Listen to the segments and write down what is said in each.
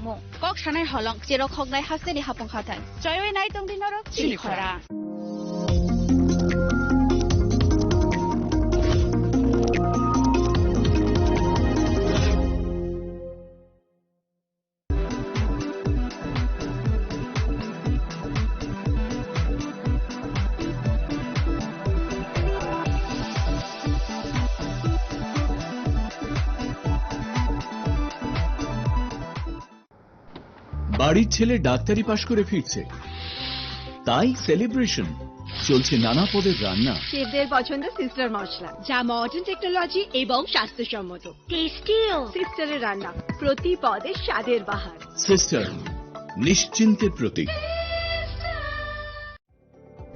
samung kok sanai holong chiro khognai haseni hapung khathai joyoi nai tong dinoro chili khora বাড়ির ছেলে ডাক্তারি পাশ করে ফিরছে, তাই সেলিব্রেশন চলছে নানা পদের রান্না। শেফদের পছন্দ সিস্টার মশলা, যা মডার্ন টেকনোলজি এবং স্বাস্থ্যসম্মত। টেস্টিও সিস্টারের রান্না, প্রতি পদে স্বাদের বাহার। Sister, নিশ্চিন্তের Pratik.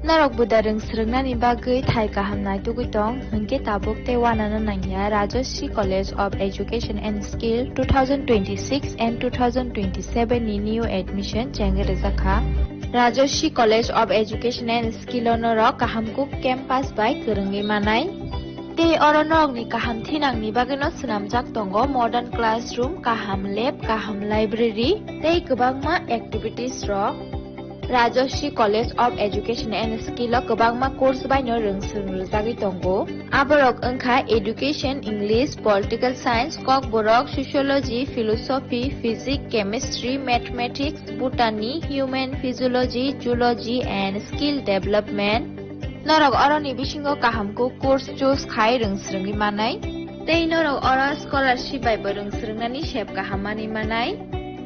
Narok budareng srengna bagui thai kahamnai tugitong hingke tabuk tewanana nangya Rajashri College of Education and Skill 2026 and 2027 ni new admission chengrejakha Rajashri College of Education and Skill onorok kahamkuk campus by kerenggi manai te oronorok ni kaham thinang ni bagino snamjak tongo modern classroom, kaham lab, kaham library tei kwbangma activities rok Rajashri College of Education and Skill kwbangma course baino rungsrungjagui tongo aborok wngkha education, English, political science, kok borok sociology, philosophy, physics, chemistry, mathematics, botany, human physiology, zoology and skill development norok oroni bisingo kahamko course choose khai rungsrungui manai tei norok ora scholarship bai rungsrungnani sep kahamani manai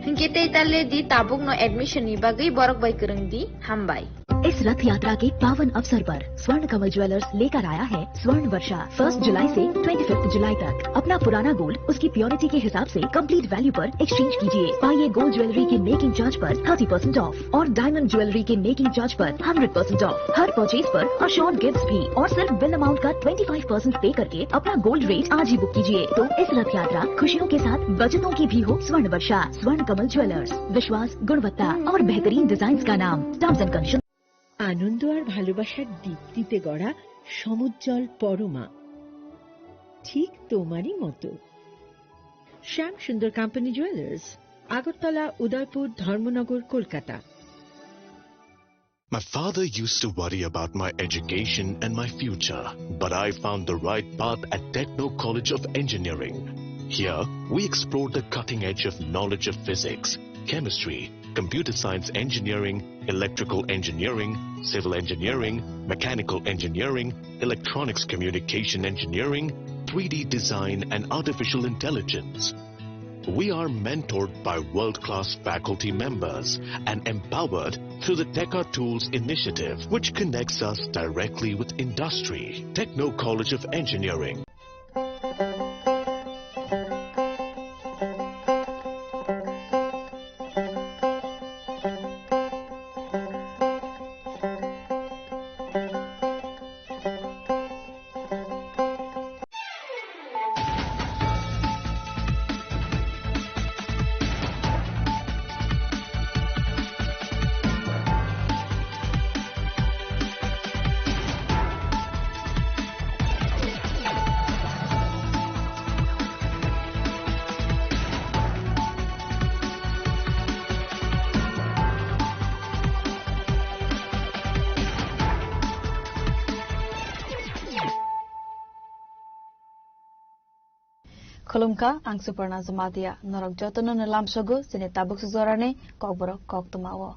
hingke tei tale di tabuk no admission ni bagai borok bai kereng di hambai। इस रथ यात्रा के पावन अवसर पर स्वर्ण कमल jewellers लेकर आया है स्वर्ण वर्षा 1 जुलाई से 25 जुलाई तक। अपना पुराना गोल्ड उसकी प्योरिटी के हिसाब से कंप्लीट वैल्यू पर एक्सचेंज कीजिए। पाइए गोल्ड ज्वेलरी के मेकिंग चार्ज पर 30% ऑफ और डायमंड ज्वेलरी के मेकिंग चार्ज पर 100% ऑफ। हर परचेज पर अश्योर्ड गिफ्ट्स भी और सिर्फ बिल अमाउंट का 25% पे करके अपना गोल्ड रेट आज ही बुक कीजिए। तो इस रथ यात्रा खुशियों के साथ बचतों की भी हो। स्वर्ण वर्षा, स्वर्ण कमल ज्वेलर्स, विश्वास, गुणवत्ता और बेहतरीन डिजाइन का नाम। Terms and conditions. আনন্দ আর ভালোবাসার দীপ্তিতে গড়া সমুজ্জ্বল পরমা, ঠিক তোমারই মতো। শ্যাম সুন্দর company jewellers, Agartala, Udaipur, Dharmanagar, Kolkata. My father used to worry about my education and my future, but I found the right path at Techno College of Engineering. Here, we explored the cutting edge of knowledge of physics, chemistry, computer science engineering, electrical engineering, civil engineering, mechanical engineering, electronics communication engineering, 3D design and artificial intelligence. We are mentored by world-class faculty members and empowered through the Tekka Tools initiative, which connects us directly with industry. Techno College of Engineering. Khulumka ang Suparna Zamadia norok jotono nalam sogo sine tabuk suzorane kokborok kok tumawo.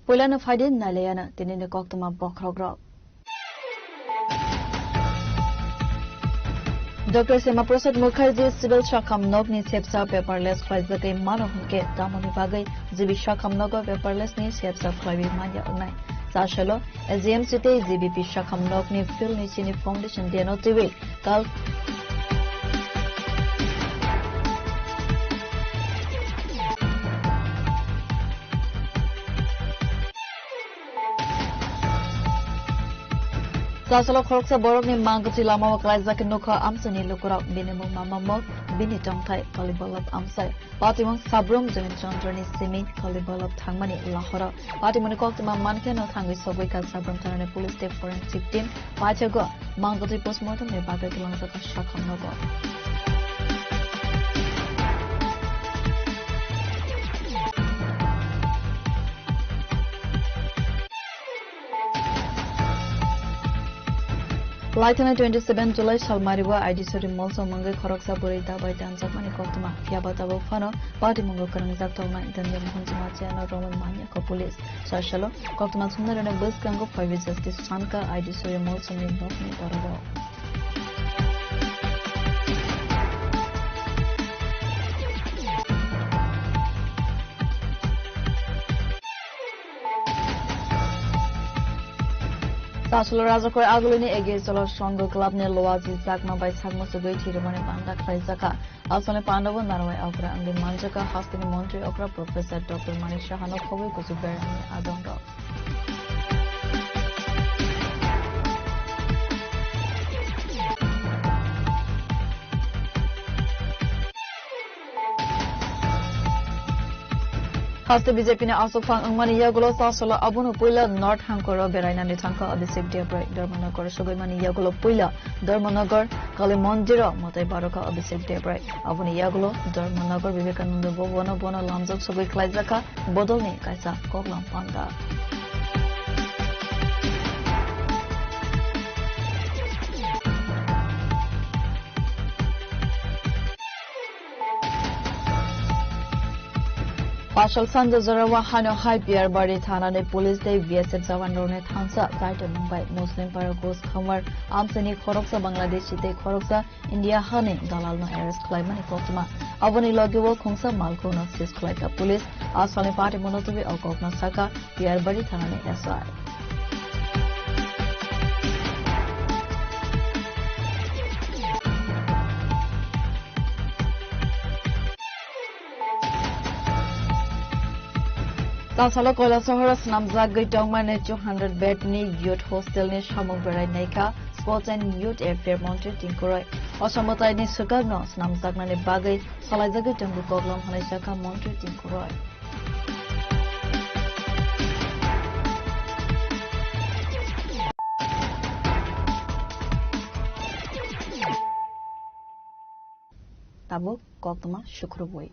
Pulana faidin nalayana tinine kok tuma bokrogrok. Dr. Sema Prasad Mukherjee Civil Shakamnog ni sepsa paperless khwajate mano hunke damoni bagai jibi Shakamnog paperless ni sepsa khwabi manya unai. Sashalo SGM City GBP Shakamnog ni fill ni chini foundation deno tiwi kal Sasalo Koroksa Borokni Mangati Lama Klaizak Nuka Amsani Lukura Binimum Mamamok Binitom Thai Kalibalab Amsai Patimong Sabrum Jamin Chandrani Simi Kalibalab Thangmani Lahora Patimoni Koktima Mankano Thangi Sobika Sabrum Tarane Police State Forensic Team Pachago Mangati Postmortem Nebaga Kilangsaka Shakam Nogo Lieutenant 27 July Shalmariwa ID Suri Molso Mangai Khoroksa Burita by Tanzakmani Koktuma Fiabatabo Fano Party Mungo Karanzak Tolma Intendem Hunjima Chana Roman Mania Ko Police Sashalo Koktuma Sundar and a Bus Kango Private Justice Sanka ID Suri Molso Min Nokni Bororo Sasalo Razakor Agulini against Solo Strongo Club near Loazi Zakma by Sagmosugai Tirumani Panda Kraizaka. Also, Pandava Narawai Okra and the Manjaka Hostini Montri Okra Professor Dr. Manisha Hanokovi Kuzuber and Adondo. Hasta BJP ne also found Mani Yagulo Sasolo Abuno Pula, North Hankoro, Beraina Nitanka, Abisik Debra, Dermanagor, Sugimani Yagulo Pula, Dermanagor, Kalimondiro, Mote Baroka, Abisik Debra, Avuni Yagulo, Dermanagor, Vivekananda, Bona Bona Lamzok, Sugi Klaizaka, Bodolni, Kaisa, Koglam Panda. Partial Sanda Zarawa Hano High Pier Bari Thana ne Police Day VSF Zawandor ne Thansa Title Mumbai Muslim Paragos Khamar Amsani Khoroksa Bangladesh Chite Khoroksa India Hane Dalal no Ares Klaimani Kokuma Avani Logiwo Khongsa Malko no Sis Klaika Police Asani Party Monotobi Okokna Saka Pier Bari Thana ne SI Tasalo Kola Sohoras Namzak Gitongman 200 bed ni youth hostel ni Shamong Berai Naika Sports and Youth Affair Mounted Tinkuroi Osamotai ni Sugagno Namzak Nani Bagay Salazagi Tungu Koglam Hanashaka Mounted Tinkuroi Tabuk Koktama Shukrubui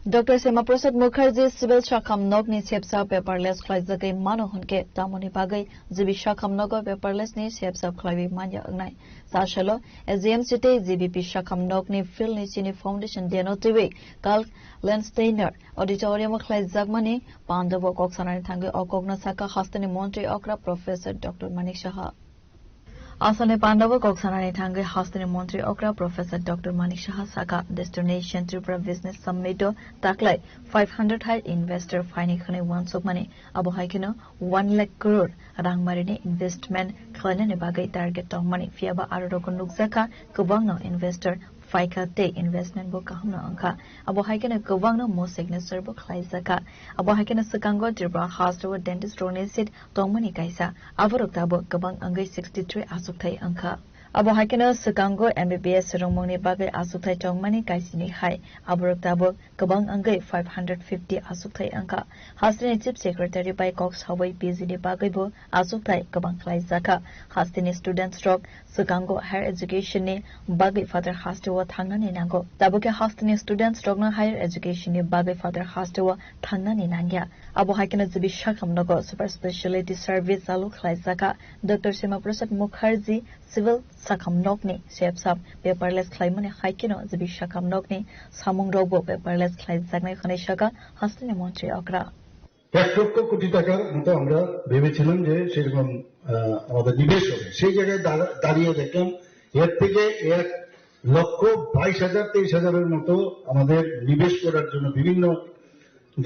Dr. Sema Prasad Mukherjee Civil Shakam Nogni Sepsa paperless Klaizake Mano Hunke Tamoni Bagai Zibi Shakam Nogo paperless ni Sepsa Klavi Manya Ugnai Sashalo SGM City ZBP Shakam Nogni Phil ni Chini Foundation Denotiwe Kal Lensteiner Auditorium Klaizagmani Pandavo Koksanani Thangi Okogna Saka Hastani Montri Okra Professor Dr. Manik Shaha Asane Pandava Koksanani Thangi Hastani Montri Okra Professor Dr. Manik Shaha Saka Destination Tripura Business Summit Taklai 500 high investor finding Khane 1 Sokmani Abu Haikino 1 lakh crore Rangmarini investment Klanani Bagai target of money Fiaba Arokon Nukzaka Kubangno investor Faika Day investment book Kahuna Anka Abu Haikina Kubangno Mo signature book Laizaka Abu Haikina Sakango Tripura Hospital Dentist Ronesit Tomani Kaisa Avarokabo Kubang Angai 63 Asuktai Anka Abu Haikina Sakango MBBS Romoni Bagai Asuktai Tongmani Kaisini Hai Avarokabo Kubang Angai 550 Asuktai Anka Hastini Chief Secretary by Cox Hawaii PZD Bagaibo Asuktai Kubang Laizaka Hastini Student Stroke Sakango Higher Education ni Bagai Father Hastewa Thangani Nango Tabuke Hastini Student Stroke no Higher Education ni Bagai Father Hastewa Thangani Nangya Abu Haikina Zibi Shakam Nogo Super Specialty Service Alu Laizaka Dr. Sema Prasad Mukherjee Civil Sakam Nokni Shepsap paperless Klaimani Haikino Zibi Shakam Nokni Samung Robo paperless Klaizakne Khaneshaka Hastini Montri Okra 1 lakh crore টাকার মতো আমরা ভেবেছিলাম যে সেরকম আমাদের নিবেশ হবে সেই জায়গায় দাঁড়িয়ে দেখলাম এর থেকে 1,22,000 এর মতো আমাদের নিবেশ করার জন্য বিভিন্ন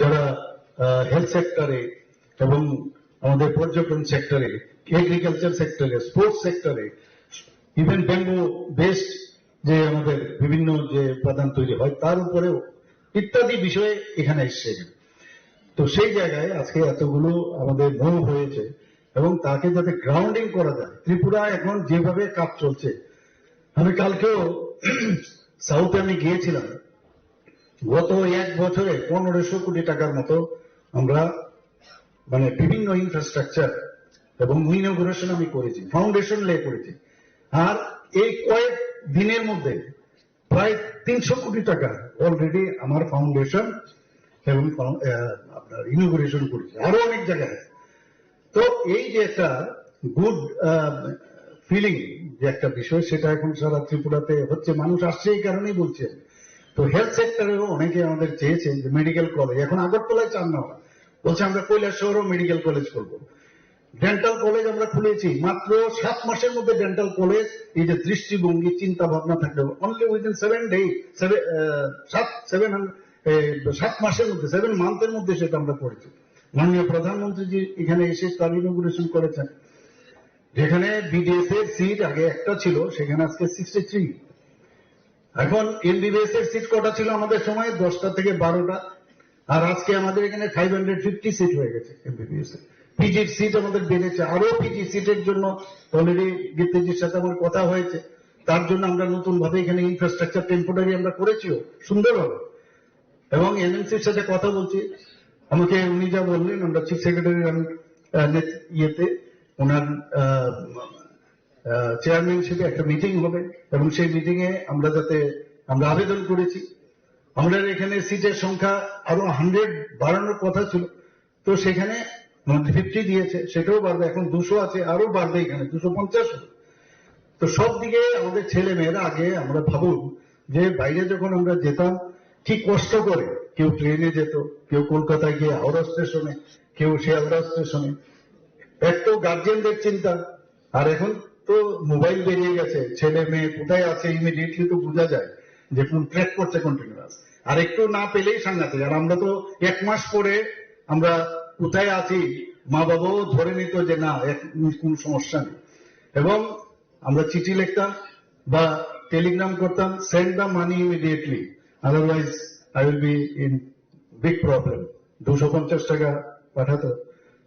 যারা হেলথ সেক্টরে এবং আমাদের পর্যটন সেক্টরে এগ্রিকালচার সেক্টরে স্পোর্টস সেক্টরে ইভেন ব্যাম্বু বেসড যে আমাদের বিভিন্ন যে উপাদান তৈরি হয় তার উপরেও ইত্যাদি বিষয়ে এখানে এসেছে তো তো সেই জায়গায় আজকে এতগুলো আমাদের মুভ হয়েছে এবং তাকে যাতে গ্রাউন্ডিং করা যায়। ত্রিপুরা এখন যেভাবে কাজ চলছে, আমি কালকেও সাউথে আমি গিয়েছিলাম, গত 1 বছরে 1500 কোটি টাকার মতো আমরা মানে বিভিন্ন ইনফ্রাস্ট্রাকচার এবং ইনোগ্রেশন আমি করেছি, ফাউন্ডেশন লে করেছি। আর এই কয়েক দিনের মধ্যে প্রায় 300 কোটি টাকা অলরেডি আমার ফাউন্ডেশন এবং আপনার ইনোগ্রেশন করেছি, আরো অনেক জায়গায়। তো এই যে একটা গুড ফিলিং যে একটা বিষয়, সেটা এখন সারা ত্রিপুরাতে হচ্ছে, মানুষ আসছে এই কারণেই বলছে। তো হেলথ সেক্টরেও অনেকে আমাদের চেয়েছে যে মেডিকেল কলেজ, এখন আগরতলায় চান না, ওরা বলছে আমরা কৈলাসহরেও মেডিকেল কলেজ করবো। ডেন্টাল কলেজ আমরা খুলেছি, মাত্র 7 মাসের মধ্যে ডেন্টাল কলেজ, এই যে দৃষ্টিভঙ্গি চিন্তা ভাবনা থাকলে অনলি উইদিন 7 মাসের মধ্যে 7 মান্থের মধ্যে সেটা আমরা করেছি। মাননীয় প্রধানমন্ত্রীজি এখানে এসে তার ইনোগ্রেশন করেছেন, যেখানে বিডিএস এর সিট আগে একটা ছিল, সেখানে আজকে 63। এখন এমবিবিএস এর সিট কটা ছিল আমাদের সময়? 10টা থেকে 12টা, আর আজকে আমাদের এখানে 550 সিট হয়ে গেছে এমবিবিএস এর। পিজির সিট আমাদের বেড়েছে, আরো পিজি সিটের জন্য অলরেডি গীতাজির সাথে আমার কথা হয়েছে, তার জন্য আমরা নতুন ভাবে এখানে ইনফ্রাস্ট্রাকচার টেম্পোরারি আমরা করেছিও সুন্দরভাবে। এবং এনএমসির সাথে কথা বলছি, আমাকে উনি যা বললেন, আমরা চিফ সেক্রেটারির ইয়েতে ওনার চেয়ারম্যানশিপে একটা মিটিং হবে, এবং সেই মিটিং এ আমরা আবেদন করেছি, আমাদের এখানে সিটের সংখ্যা আরো 100 বাড়ানোর কথা ছিল, তো সেখানে 50 দিয়েছে, সেটাও বাড়বে, এখন 200 আছে, আরো বাড়বে, এখানে 250 হবে। তো সব দিকে আমাদের ছেলে মেয়েরা, আগে আমরা ভাবুন যে বাইরে যখন আমরা যেতাম কি কষ্ট করে, কেউ ট্রেনে যেত, কেউ কলকাতায় গিয়ে হাওড়া স্টেশনে, কেউ শিয়ালদা স্টেশনে, এত গার্জিয়ানদের চিন্তা। আর এখন তো মোবাইল বেরিয়ে গেছে, ছেলে মেয়ে কোথায় আছে ইমিডিয়েটলি তো বোঝা যায়, যে কোন ট্র্যাক করছে কন্টিনিউয়াস, আর একটু না পেলেই সাংঘাতিক। আর আমরা তো 1 মাস পরে আমরা কোথায় আছি মা বাবাও ধরে নিত যে না কোন সমস্যা নেই, এবং আমরা চিঠি লিখতাম বা টেলিগ্রাম করতাম, send the money immediately, otherwise I will be in big problem. 250 টাকা পাঠাতো।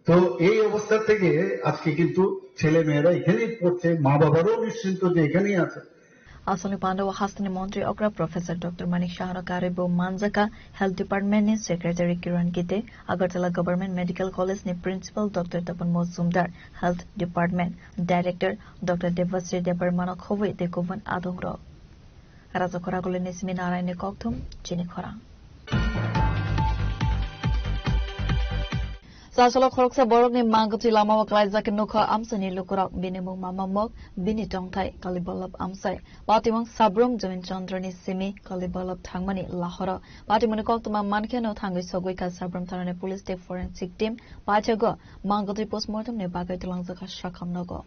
তো এই অবস্থা থেকে আজকে কিন্তু ছেলে মেয়েরা এখানেই পড়ছে, মা বাবারও নিশ্চিন্ত যে এখানেই আছে। Asuni Pandawa Hastani Montri Okra Professor Dr. Manik Shahara Karibo Manzaka Health Department ni Secretary Kiran Gite Agartala Government Medical College ni Principal Dr. Tapan Mozumdar Health Department Director Dr. Devasri Deparmana Khove de Govan Adongro Raja Khoragule ni Simi Narayani Kokthum Chini Khora Sasolo Khoroksa Borok ni Mangati Lama Waklaizak Nukha Amsani Lukurok Binimung Mamamok Bini Tongtai Kalibolab Amsai Batimong Sabrum Jamin Chandrani Simi Kalibolab Thangmani Lahora Batimuni Koktuma Mankeno Thangi Sogwika Sabrum Tarane Police State Forensic Team Pachago Mangati Postmortem ne Bagai Tulangzaka Shakam Nogo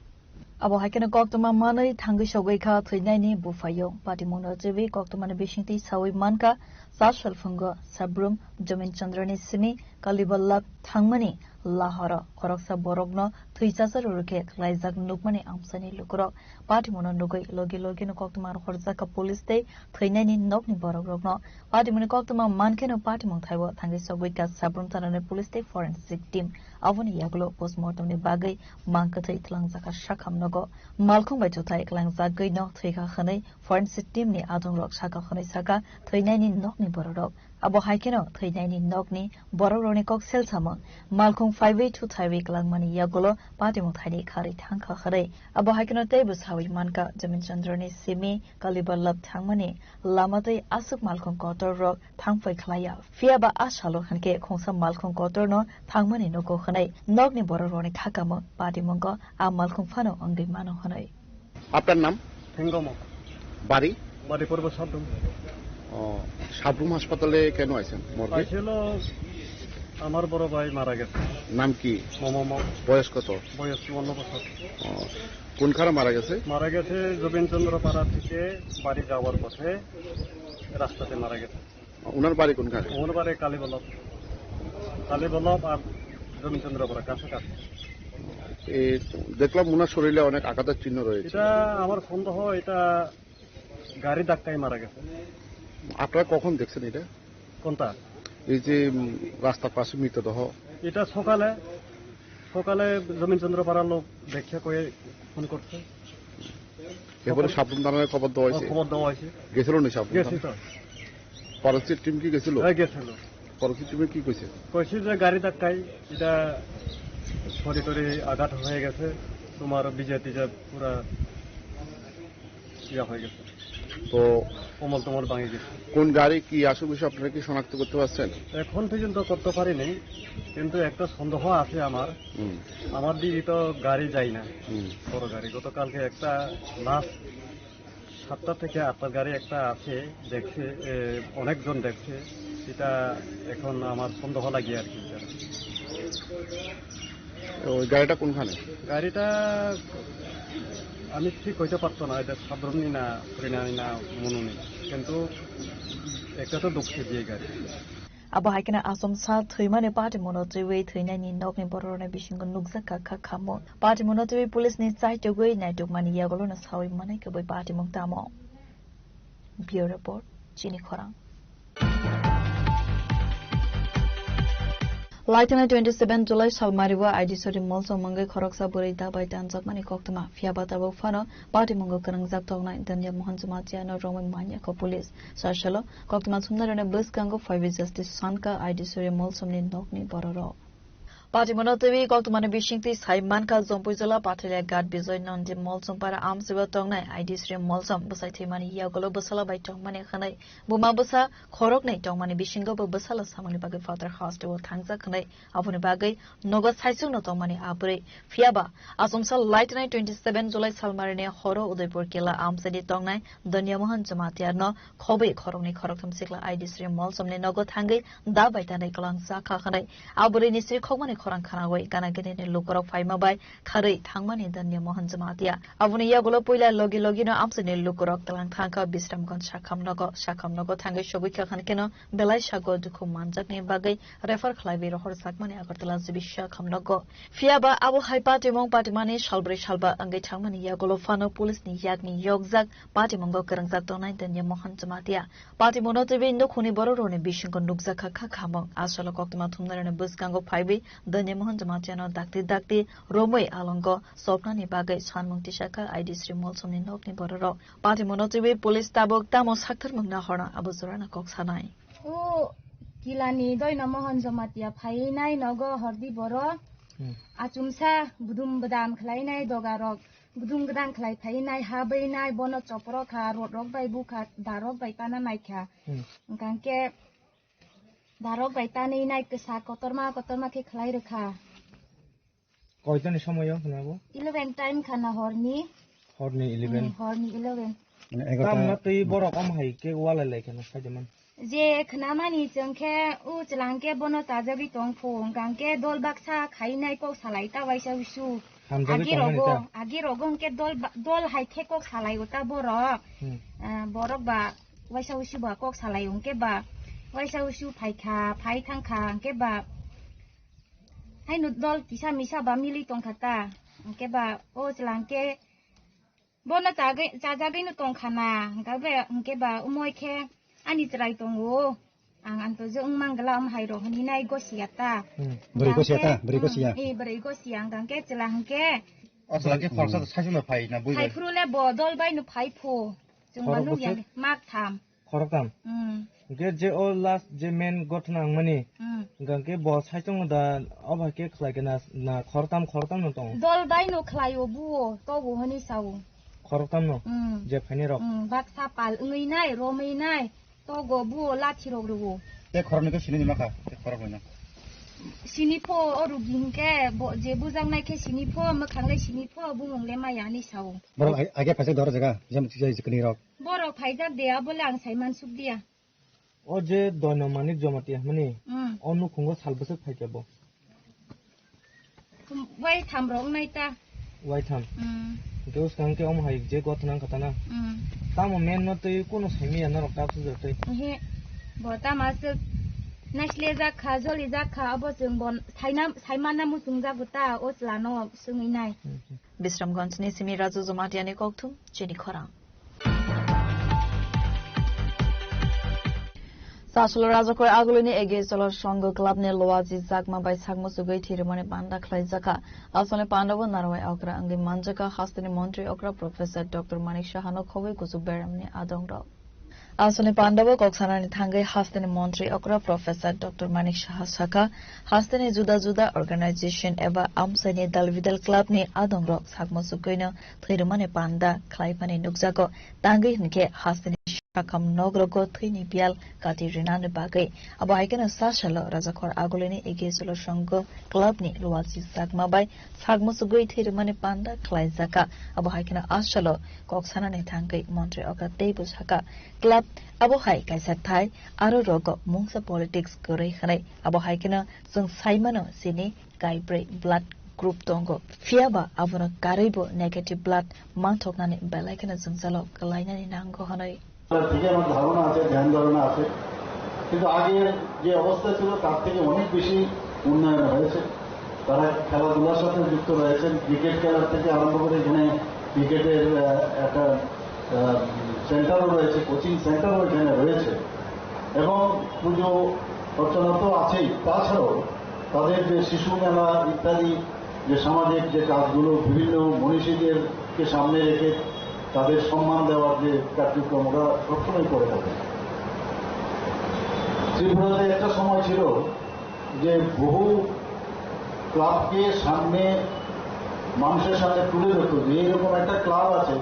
Abo Hakena Koktuma Manai Thangi Sogwika Twinani Bufayo Batimono Jevi Koktumani Bishinti Sawi Manka Sashal Fungo Sabrum Jamin Chandrani Simi Kalibolab Thangmani Lahora Koroksa Borogno Thuisasar Uruke Laizak Nukmani Amsani Lukurok Patimono Nugoi Logi Logino Koktumar Horzaka Police Day Thuinani Nokni Borogno Patimoni Koktuma Mankeno Patimon Thaiwa Thangi Sogwika Sabrum Tarane Police Day Forensic Team Avoni Yaglo Postmortem ni Bagai Mankatai Tlangzaka Shakam Nogo Malkong Baitotai Klangzagai no Thuika Khanai Forensic Team ni Adong Rok Shaka Khanai Saka Thuinani Nokni Borok Abo Haikeno Thuinani Nokni Bororoni Kok Selsamon Malkong 582 Thaiwi Klangmani Yagolo Patimon Thai Khari Thangka Khare Abo Haikeno Tebus Hawi Manka Jamin Chandrani Simi Kalibolab Thangmani Lamatai Asuk Malkong Kotor Rok Thangfai Khlaya Fiaba Ashalo Hanke Khongsa Malkong Kotor no Thangmani Nogo Khanai Nokni Bororoni Thakamo Patimongo A Malkong Fano Ongi Mano Hanai আপনার নাম? হেঙ্গম বাড়ি? বাড়ি পূর্ব সাবরুম। সাবরুম হাসপাতালে কেন আছেন? ছিল আমার বড় ভাই মারা গেছে। নাম কি? মোমো। বয়স কত? বয়স 51 বছর। কোনখানে মারা গেছে? মারা গেছে গোবিন্দচন্দ্র পাড়া থেকে বাড়ি যাওয়ার পথে রাস্তাতে মারা গেছে। ওনার বাড়ি কোনখানে? ওনার বাড়ি কালীবল্লভ আর গোবিন্দচন্দ্র পাড়া কাছাকাছি। দেখলাম ওনার শরীরে অনেক আঘাতের চিহ্ন রয়েছে। এটা আমার সন্দেহ, এটা গাড়ি ধাক্কায় মারা গেছে। আপনারা কখন দেখছেন এটা? কোনটা? এই যে রাস্তার পাশে মৃতদেহ এটা সকালে জমিনচন্দ্রপাড়ার লোক দেখে কয়ে ফোন করছে এরপরে সাবধান থানায় খবর দেওয়া হয়েছে গেছিল নি সাবধান ফরেস্টের টিম কি গেছিল গেছিল ফরেস্টের টিমে কি কইছে যে গাড়ি ধাক্কায় এটা শরীরে আঘাত হয়ে গেছে তোমার বিজেপিতে পুরা ইয়া হয়ে গেছে তো কোমল ভাঙে গেছে কোন গাড়ি কি আসল বিষয় আপনারা কি শনাক্ত করতে পারছেন এখন পর্যন্ত করতে পারিনি কিন্তু একটা সন্দেহ আছে আমার দিকে তো গাড়ি যায় না বড় গাড়ি গতকালকে একটা লাশ 7টা থেকে 8টা গাড়ি একটা আছে দেখছে অনেকজন দেখছে এটা এখন আমার সন্দেহ লাগে আর কি ওই গাড়িটা কোনখানে গাড়িটা আমি ঠিক হইতে পারতো না এটা সাধারণই না পরিণামী না মনুনি কিন্তু একটা তো দুঃখে দিয়ে গাড়ি abo haikena asomsa thuimane party monotri thuinani nokni borone bishingo nukzaka khamo party monotri police ni site to goi nai tok mani yagolo na sawi mane ke boy party mongtamo bureau report chini khorang Laitana 27 July Salmariwa ID Sori Molso Mangai Khoroksa Burita by Tanzak Mani Koktama Fiabata Fano Party Mongo Karang Zaktogna Danya Mohan Sumatia no Roman Mania ko police Sashalo Koktama Sundarana Bus Kango 5 Justice Sanka ID Sori Molso Ni Nokni Bororo Party Monotovi Koktumani Bishingti Saiman Ka Zompuzola Patria Gad Bizoy non de Molsom para Amsiva Tongnai ID Sri Molsom Busai Mani Yagolo Busala by Tongmani Khanai Buma Busa Khoroknai Tongmani Bishingo Busala Samani Bagai Father House to Tangza Khanai Avuni Bagai Noga Saisung no Tongmani Abre Fiaba Asomsa Light Night 27 July Salmarine Horo Udaipur Kila Amsedi Tongnai Danya Mohan Jamatia no Kobe Khorokni Khorokam Sikla ID Sri Molsom ne Nogo Tangai Da by Tanai Kalang Zaka Khanai Abre Nisri Khogmani Khorang Khanawai Kana Gene Lukorok Faima by Khari Tangmani Danya Mohan Jamatia Avuni Yagolo Puila Logi Logino Amseni Lukorok Talang Tanka Bistam Gon Shakam Nogo Tangai Shobika Khankeno Belai Shago Duku Manjak ni Bagai Refer Khlaibi Rohor Sakmani Agartala Zibisha Kamnogo Fiaba Abu Haipati Mong Patimani Shalbri Shalba Angai Tangmani Yagolo Fano Police ni Yagni Yogzak Pati Mongo Karangzak Donai Danya Mohan Jamatia Pati Monotivi Nokuni Bororone Bishingo Nugzaka Kakhamong Asolo Koktama Tumnarane Buskango Paibi Danya Mohan Jamatiano Dakti Romoi Alongo Sopnani Bagai Sanmung Tishaka ID Sri Molsomni Nokni Bororo Pati Monotivi Police Tabok Tamo Saktar Mungna Horna Abuzurana Koksanai O Kilani Doina Mohan Jamatia Phainai Nogo Hordi Boro Achumsa Budum Badam Klainai Dogarok Budum Gadang Klai Phainai Habainai Bono Chopro Kha Rodrok Bai Buka Darok Bai Pana Naikha Ngangke Darok Bai Tani Nai Kesa Kotorma Ke Klai Rekha কয়জনের সময় শোনাবো 11 time খানা হরনি 11 কাম না তুই বড় কম high কে ওয়ালা লাইখানা সাইদমান যে খনামানি জংখে উ চলাংকে বনো তাজাবি টংফো গাংকে দল বাক্সা খাইনাই কক সালাইতা বাইসা উসু আগে রগংকে দল হাইখে কক সালাই উতা বরক বা বাইসা উসু বা কক সালাই উংকে বা বাইসা উসু ফাই থাংখা আংকে বা hai nut dol kisa misa ba mili tong khata ke ba o chlangke bona jagai nu tong khana ga be ke ba umoi khe ani trai tong o ang to jong mangala hai ro hani nai go siata beri go sia gang ke chlangke o chlangke khorsa saisi no phai na bui hai frule bo dol bai nu phai pho jong manu yang mak tham khorokam ge je o last je main gotna mani gangke bo saitong da obake khlaigena na khortam no tong dol bai no khlayo buo to bo hani sau khortam no je phani rok baksa pal ngei nai romei nai to go buo lathi rok ro te khorni ko sini maka te khorok na sini pho oru gingke bo je bujang nai ke sini pho makhang lai sini pho bungong le ma yani sau bor age phase dor jaga jam sikni rok boro phaijak deya bole ang saiman suk dia o je dynamic jamatia mani onu khungo salbase phaikebo wai tham rong nai ta wai tham geus kangke om hai je gotnang katana tamo men no tei kono saimi ana rok tapsu jotei he bota mas nasle za kha joli za kha abo jungbon saimana mu jungja guta o slano sungi nai Bisramganj ni Simi Razu Jomatiani Kokthum Chini Khorang Saslo Razakor Agulini against Solar Songo Club near Loazi Zagma by Sagmo Sugay Tirumani Panda Klaizaka. Asone Pandava Narway Okra and the Manjaka Hastani Montri Okra Professor Dr. Manik Shahano Kovi Kuzuberamni Adongro. Asone Pandava Koksanani Tangai Hastani Montri Okra Professor Dr. Manik Shahasaka Hastani Juda Juda Organization Eva Amsani Dalvidal Club ni Adongro Sagmo Sugoino Tirumani Panda Klaipani Nukzako Tangai Nike Hastani Kam Nogrogo Trini Bial Kati Rinan Bagay Abaikana Sashalo Razakor Agolini Egesolo Shongo Club ni Luasi Sagma by Sagmusugui Tirumani Panda Klaizaka Abaikana Ashalo Koksana Tangai Montre Oka Debus Haka Club Abohai Kaisatai Aro Rogo Mungsa Politics Gorehane Abaikana Sung Simano Sini Gaibre Blood Group Tongo Fiaba Avona Garibo Negative Blood Mantoknani Belaikana Zungsalo Kalaina Nango Hanoi থেকে আমার ধারণা আছে ধ্যান ধারণা আছে কিন্তু আগের যে অবস্থা ছিল তার থেকে অনেক বেশি উন্নয়ন হয়েছে তারা খেলাধুলার সাথে যুক্ত রয়েছেন ক্রিকেট খেলার থেকে আরম্ভ করে এখানে ক্রিকেটের একটা সেন্টারও রয়েছে কোচিং সেন্টারও এখানে রয়েছে এবং পুজো অর্চনা তো আছেই তাছাড়াও তাদের যে শিশু মেলা ইত্যাদি যে সামাজিক যে কাজগুলো বিভিন্ন মনীষীদেরকে সামনে রেখে তাদের সম্মান দেওয়ার যে কার্যক্রম ওরা সবসময় করে থাকে ত্রিপুরাতে একটা সময় ছিল যে বহু ক্লাবকে সামনে মানুষের সামনে তুলে ধরত যে এইরকম একটা ক্লাব আছে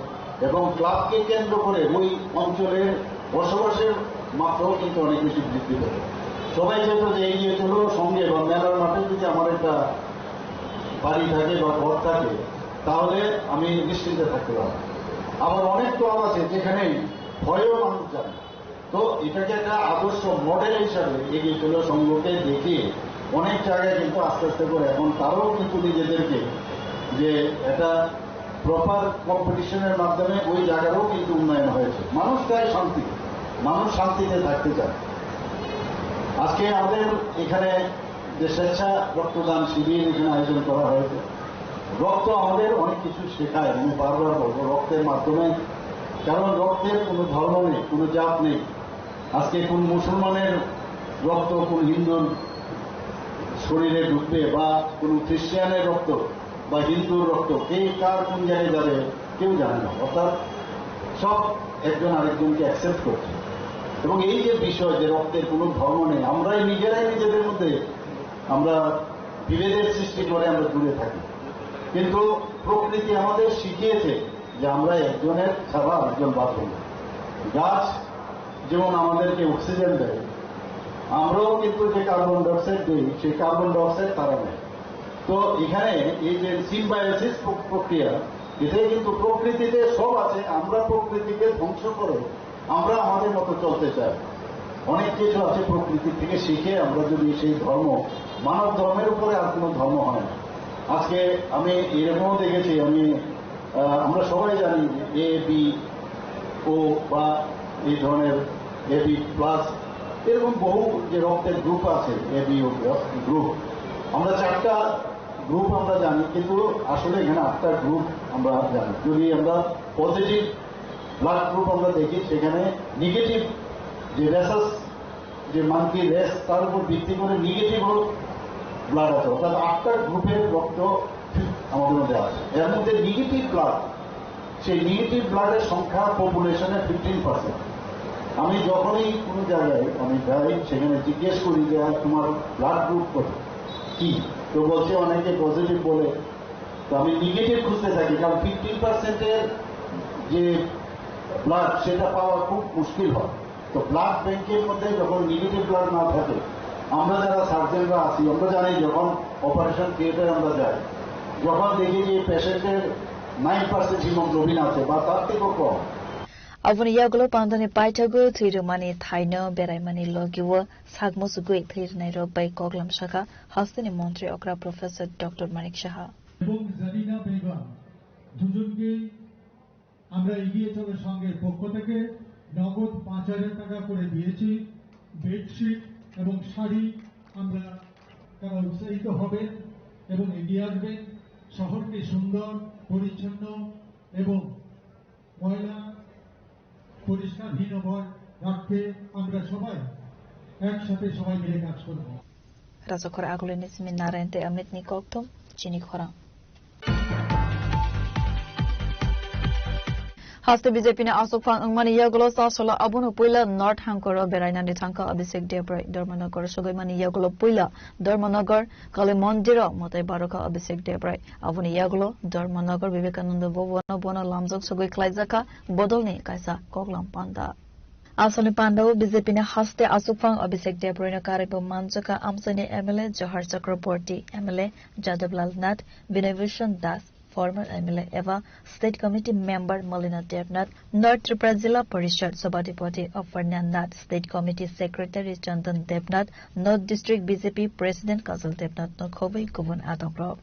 এবং ক্লাবকে কেন্দ্র করে ওই অঞ্চলের বসবাসের মাত্রাও কিন্তু অনেক বেশি বৃদ্ধি পেত সবাই যেত যে এগিয়ে চলো সঙ্গে বা মেলার মাঠে যদি আমার একটা বাড়ি থাকে বা ঘর থাকে তাহলে আমি নিশ্চিন্তে থাকতে পারবো আবার অনেক ক্লাব আছে যেখানে ভয়েও মানুষ যায় তো এটাকে একটা আদর্শ মডেল হিসাবে এগিয়ে চলো সংঘকে দেখে অনেক জায়গায় কিন্তু আস্তে আস্তে করে এখন তারাও কিন্তু নিজেদেরকে যে একটা প্রপার কম্পিটিশনের মাধ্যমে ওই জায়গারও কিন্তু উন্নয়ন হয়েছে মানুষ চায় শান্তি মানুষ শান্তিতে থাকতে চায় আজকে আমাদের এখানে যে স্বেচ্ছা রক্তদান শিবির এখানে আয়োজন করা হয়েছে রক্ত আমাদের অনেক কিছু শেখায় আমি বারবার বলবো রক্তের মাধ্যমে কারণ রক্তের কোনো ধর্ম নেই কোনো জাত নেই আজকে কোন মুসলমানের রক্ত কোন হিন্দুর শরীরে ঢুকবে বা কোন খ্রিস্টানের রক্ত বা হিন্দুর রক্ত কে কার কোন জায়গায় যাবে কেউ জানে না অর্থাৎ সব একজন আরেকজনকে অ্যাকসেপ্ট করছে এবং এই যে বিষয় যে রক্তের কোনো ধর্ম নেই আমরাই নিজেরাই নিজেদের মধ্যে আমরা বিভেদের সৃষ্টি করে আমরা দূরে থাকি কিন্তু প্রকৃতি আমাদের শিখিয়েছে যে আমরা একজনের ছাড়া আরেকজন বাঁচব না গাছ যেমন আমাদেরকে অক্সিজেন দেয় আমরাও কিন্তু যে কার্বন ডাইঅক্সাইড দিই সেই কার্বন ডাইঅক্সাইড তারা নেয় তো এখানে এই যে সিম্বায়োসিস প্রক্রিয়া এটাই কিন্তু প্রকৃতিতে সব আছে আমরা প্রকৃতিকে ধ্বংস করে আমরা আমাদের মতো চলতে চাই অনেক কিছু আছে প্রকৃতি থেকে শিখে আমরা যদি সেই ধর্ম মানব ধর্মের উপরে আর কোনো ধর্ম হয় না আজকে আমি এরকমও দেখেছি আমরা সবাই জানি এ বি ও বা এই ধরনের এ বি প্লাস এরকম বহু যে রক্তের গ্রুপ আছে এ বি ও গ্রুপ আমরা 4টা গ্রুপ আমরা জানি কিন্তু আসলে এখানে 8টা গ্রুপ আমরা জানি যদি আমরা পজিটিভ ব্লাড গ্রুপ আমরা দেখি সেখানে নেগেটিভ যে রেসাস যে মানকি রেস তার উপর ভিত্তি করে নেগেটিভ ব্লাড আছে অর্থাৎ 8টা গ্রুপের রক্ত আমাদের মধ্যে আছে এর মধ্যে নেগেটিভ ব্লাড সেই নেগেটিভ ব্লাডের সংখ্যা পপুলেশনে 15%। আমি যখনই কোনো জায়গায় আমি যাই সেখানে জিজ্ঞেস করি যে তোমার ব্লাড গ্রুপ কত কি তো বলছে অনেকে পজিটিভ বলে তো আমি নেগেটিভ খুঁজতে থাকি কারণ 15%-এর যে ব্লাড সেটা পাওয়া খুব মুশকিল হয় তো ব্লাড ব্যাংকের মধ্যে যখন নেগেটিভ ব্লাড না থাকে আমরা যারা সার্জেনরা আছি আমরা জানি যখন অপারেশন থিয়েটারে আমরা যাই যখন দেখি যে পেশেন্টের 9% হিমোগ্লোবিন আছে বা তার থেকেও কম Avuni yagulo pandani paitagu thirumani thaino beraimani logiwo sagmosugui thirnai robai koglam shaka hastini montri okra professor Dr. Manik Shaha এবং জানিনা বেগম দুজনকে আমরা এগিয়ে চলো সংঘের পক্ষ থেকে নগদ 5,000 টাকা করে দিয়েছি বেডশিট এবং শাড়ি আমরা তারা উৎসাহিত হবে এবং এগিয়ে আসবেন শহরকে সুন্দর পরিচ্ছন্ন এবং ময়লা পরিষ্কারহীন রাখতে আমরা সবাই একসাথে সবাই মিলে কাজ করব। রাজখর আগুলে নিসমি নারায়ণতে অমিত নিকক্তম চিনি খরা হাস্তে বিজেপি আসুফাং अंगमानी यागुलो सासला अबुनो पुइला नॉर्थ हांकर बेरायनानि थांका अभिषेक देब्राय धर्मनगर सगैमानि यागुलो पुइला धर्मनगर काली मंदिर मते बारका अभिषेक देब्राय अबुनि यागुलो धर्मनगर विवेकानंद भवन बन लामजक सगै क्लाइजाका बदलनि कायसा कोगलाम पांदा आसनि पांडाव बीजेपी ने हस्ते आसुफां अभिषेक देब्राय कार्यक्रम मानजका आमसनी MLA Jawahar Chakraborty MLA जादवलाल Nath Vinaybhushan Das former MLA Eva State Committee Member Malina Devnath, North Tripura Jilla Parishad Sabadipati Aparna Nath, State Committee Secretary Chandan Devnath, North District BJP President Kajal Devnath, Nokhobai Kubun Atogrov.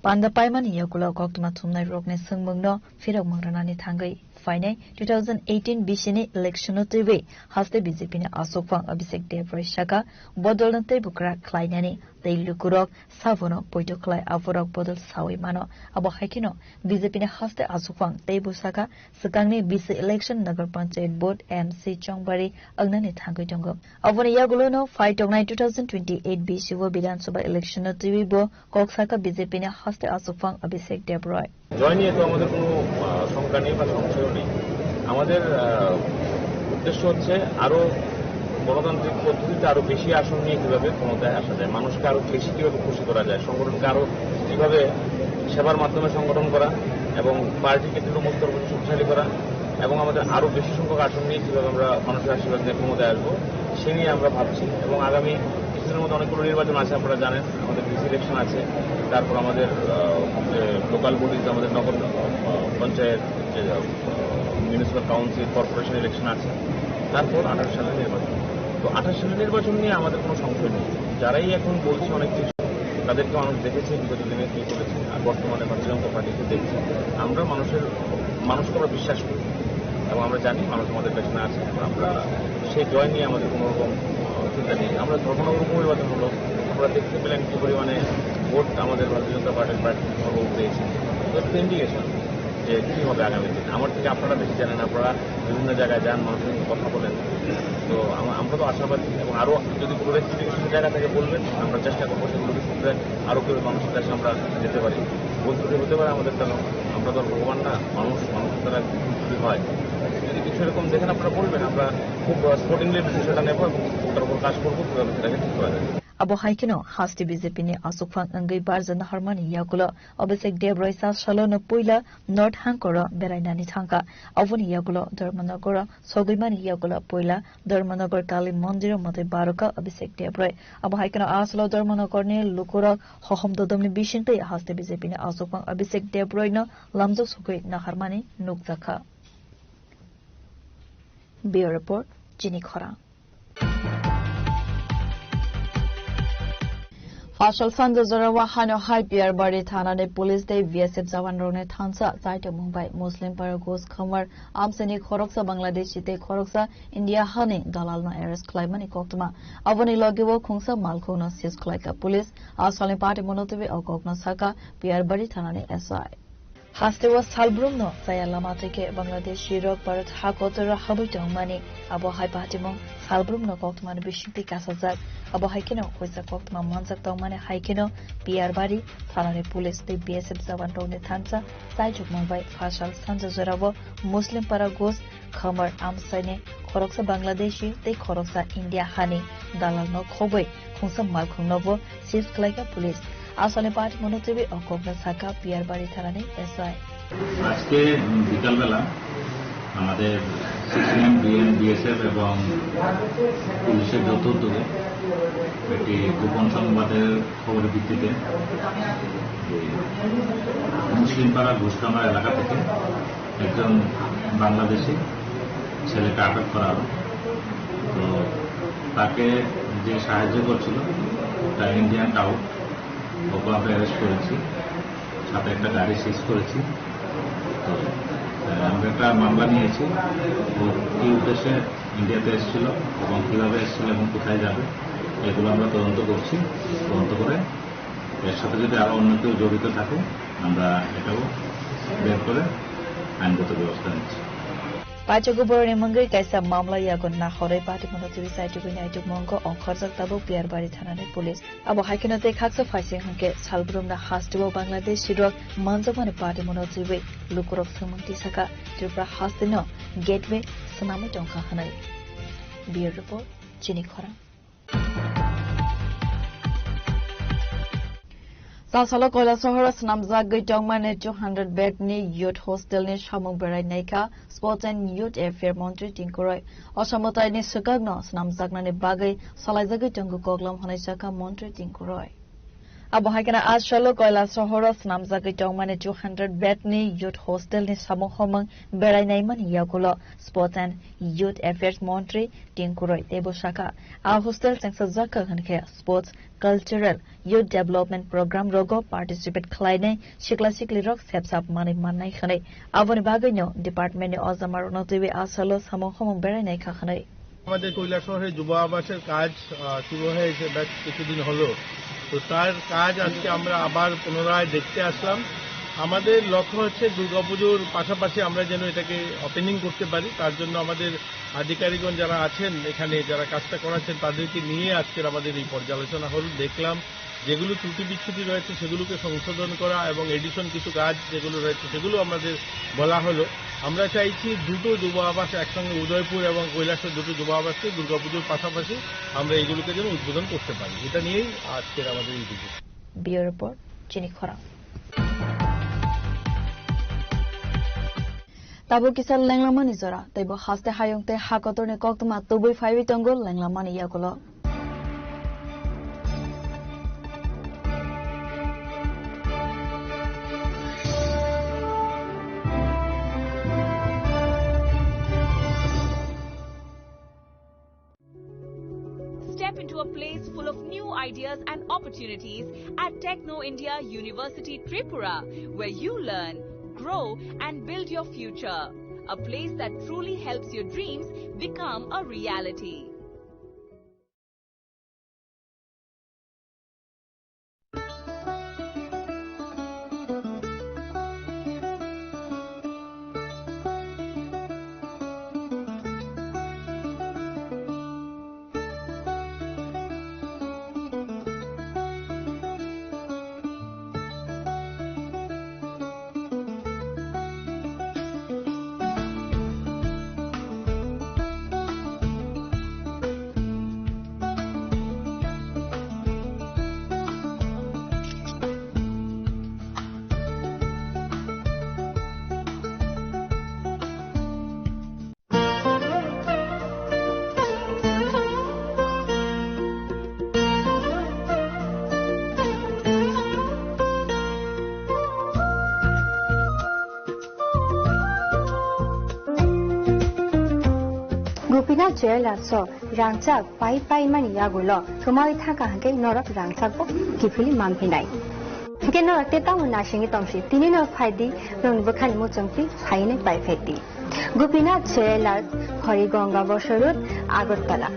Panda Paiman Yakula Koktuma Tumnai Rokne Sungmungno, Firok Mangranani Tangai, Fine, 2018 Bishini Election TV, Haste Bizipine Asokfang Abisek Devroy Shaka, Bodolante Bukra Klainani, They Lukurok, Savono, Poitoklai, Avorok Bodol Sawi Mano, Abo Hakino, Bizipine Haste Asokfang, Tebusaka, Sakangni BC Election Nagar Panchet Board MC Chongbari, Agnani Tangai Jongo. Avoni Yagulono, Fight of 2028 BC Bidan Suba Election TV Bo, Koksaka Bizipine Haste Asokfang Abisek Devroy. জয় নিয়ে তো আমাদের কোনো সংখ্যা নেই বা সংশয় নেই। আমাদের উদ্দেশ্য হচ্ছে আরো গণতান্ত্রিক পদ্ধতিতে আরো বেশি আসন নিয়ে কিভাবে ক্ষমতায় আসা যায়, মানুষকে আরো বেশি কিভাবে খুশি করা যায়, সংগঠনকে আরো কিভাবে সেবার মাধ্যমে সংগঠন করা এবং পার্টিকে তৃণমূল শক্তিশালী করা এবং আমাদের আরো বেশি সংখ্যক আসন নিয়ে কিভাবে আমরা মানুষের আশীর্বাদ নিয়ে ক্ষমতায় আসবো সে নিয়ে আমরা ভাবছি। এবং আগামী কিছুদিনের মধ্যে অনেকগুলো নির্বাচন আছে, আপনারা জানেন আমাদের ডিসি ইলেকশন আছে, তারপর আমাদের লোকাল বডিজ, আমাদের নগর panchayat, municipal council, corporation election আছে, তারপর 28 সালের নির্বাচন। তো 28 সালের নির্বাচন নিয়ে আমাদের কোনো সংশয় নেই। যারাই এখন বলছে অনেক কিছু, তাদেরকে মানুষ দেখেছে বিগত দিনে কি করেছে, আর বর্তমানে ভারতীয় জনতা পার্টিকে দেখছে। আমরা মানুষকে আমরা বিশ্বাস করি এবং আমরা জানি মানুষ আমাদের পেছনে আছে। আমরা সেই জয় নিয়ে আমাদের কোনো রকম চিন্তা নেই। আমরা ধর্মনগর উপনির্বাচন হলো, আমরা দেখতে পেলেন কি পরিমাণে ভোট আমাদের ভারতীয় জনতা পার্টির প্রার্থী পেয়েছে। তো ইন্ডিকেশন যে কী হবে আগামী দিন। আমার থেকে আপনারা বেশি জানেন, আপনারা বিভিন্ন জায়গায় যান, মানুষের সঙ্গে কথা বলেন। তো আমরা তো আশাবাদী এবং আরও যদি কোনো রেস্ট্রিকশন জায়গা থেকে বলবেন, আমরা চেষ্টা করবো সেগুলোকে শুনতে আরও কেউ মানুষের কাছে আমরা যেতে পারি। বলতে হতে পারে আমাদের দ্বারা, আমরা তো ভগবান না, মানুষের দ্বারা কী হয়। যদি কিছু এরকম দেখেন আপনারা বলবেন, আমরা খুব স্পোর্টিংলি বিষয়টা নেবো এবং তার উপর কাজ করবো কীভাবে সেটাকে ঠিক করা যায়। Abo Haikino, Hasti BJP ne Asukfang Angai Barzan Harmani Yakula, Obisek Debroy Sas Shalona Puila, North Hankora, Berainani Tanka, Avoni Yakula, Dharmanagora, Sogimani Yakula Puila, Dharmanagor Kali Mondiro Mate Baroka, Obisek Debroy, Abo Haikino Aslo Dharmanagorni, Lukura, Hohom Dodomni Bishinte, Hasti BJP ne Asukfang Obisek Debroy no, Lamzo Sugui Naharmani, Nukzaka. Bureau Report, Jini Khora. Fashal Sanjo Zorawa Hano Hai Pier Bari Thana ne Police Day VSF Jawan Rone Thansa Saita Mumbai Muslim Paragos Khamar Amseni Khoroksa Bangladesh Te Khoroksa India Hani Dalal na Arrest Klaimani Koktuma Avani Logiwo Khungsa Malkhona Sis Klaika Police Asali Party Monotibi Okokna Saka Pier Bari Thana ne SI Hastewa Salbrumno Sayalama Teke Bangladesh Shirok Parat Hakotera Habutongmani Abo Hai Patimong Salbrumno Koktman Bishiti Kasazak Abo Haikino Huisa Koktman Manzak Tongmane Haikino PR Bari Thanane Police Te BSF Jawan Rone Thansa Saijuk Mumbai Fashal Sanja Zoravo Muslim Paragos Khamar Amsane Khoroksa Bangladeshi Te Khoroksa India Hani Dalal no Khoboi Khungsa Malkhung Novo Sis Klaika Police আসলে party মনোতিবি অকবরা সাকা peer বাড়ি থানানে SI আজকে বিকালবেলা আমাদের CCM BSF এবং পুলিশের যৌথ উদ্যোগে একটি গোপন সংবাদের খবরের ভিত্তিতে মুসলিমপাড়া ঘোষকামার এলাকা থেকে একজন বাংলাদেশি ছেলেকে আটক করা হলো। তো তাকে যে সাহায্য করছিল একটা ইন্ডিয়ান টাউট, ওকে আমরা অ্যারেস্ট করেছি, সাথে একটা গাড়ি সিজ করেছি। তো আমরা একটা মামলা নিয়েছি, ও কি উদ্দেশ্যে ইন্ডিয়াতে এসেছিল এবং কীভাবে এসেছিল এবং কোথায় যাবে এগুলো আমরা তদন্ত করছি। তদন্ত করে এর সাথে যদি আরও অন্য কেউ জড়িত থাকে আমরা এটাও বের করে আইনগত ব্যবস্থা নিচ্ছি। Pachaguborni mangai kaisa mamla yagon na horai party mono tiri sai tu binai tu mongo on khorjak tabo piar bari thanane police abo hakinate khaksa faise hanke salbrum na hastubo bangladesh shirok manjamani party mono jiwe lukurok samanti saka tripura hastino gateway sanami tongkha hanai bureau report chini khora Sasalo Koila Sohora Snamzak Gitongmane 200 bed ni youth hostel ni Shamung Berai Naika Sports and Youth Affair Montri Tinkuroi Oshamotai ni Sukagno Snamzak Nani Bagai Salazagi Tongu Koglam Hanishaka Montri Tinkuroi Abo Hakana Ashalo Koila Sohora Snamzak Gitongmane 200 bed ni youth hostel ni Shamung Homang Berai Naiman Yakulo Sports and Youth Affairs Montri Tinkuroi Tebo Shaka Our hostel Sangsazaka Hanke Sports Cultural Youth Development Program Rogo Participate Klaine Shikla Shikli Rock Steps Up Money Manai Khane Avoni Bagano Department Ozamar Notivi Asalo Samohom Beranai Khane আমাদের কৈলাসহরে যুব আবাসের কাজ শুরু হয়েছে বেশ কিছুদিন হলো। তো তার কাজ আজকে আমরা আবার পুনরায় দেখতে আসলাম। আমাদের লক্ষ্য হচ্ছে দুর্গাপুজোর পাশাপাশি আমরা যেন এটাকে ওপেনিং করতে পারি। তার জন্য আমাদের আধিকারিকগণ যারা আছেন এখানে, যারা কাজটা করাচ্ছেন, তাদেরকে নিয়ে আজকের আমাদের এই পর্যালোচনা হল। দেখলাম যেগুলো ত্রুটি বিচ্ছুটি রয়েছে সেগুলোকে সংশোধন করা এবং এডিশন কিছু কাজ যেগুলো রয়েছে সেগুলো আমাদের বলা হলো। আমরা চাইছি দুটো যুব আবাস একসঙ্গে উদয়পুর এবং কৈলাসের দুটো যুব আবাসকে দুর্গাপুজোর পাশাপাশি আমরা এগুলোকে যেন উদ্বোধন করতে পারি। এটা নিয়েই আজকের আমাদের এই ভিডিও। বিউরো রিপোর্ট চিনি খরা Tabo kisal lenglama ni zora taibo haste hayongte hakotor ne koktuma tubui 5 tongol lenglama ni yakulo Step into a place full of new ideas and opportunities at Techno India University Tripura, where you learn, grow and build your future. A place that truly helps your dreams become a reality. Gopinath Jewelers so rangchak pai mani yagulo kumai thaka hanke norok rangchak bo kifili mampinai hike no teta muna singi tomsi tini no phaidi rong bukhan mu chongti phaine pai pheti Gopinath Jewelers Horigonga Bosorut Agartala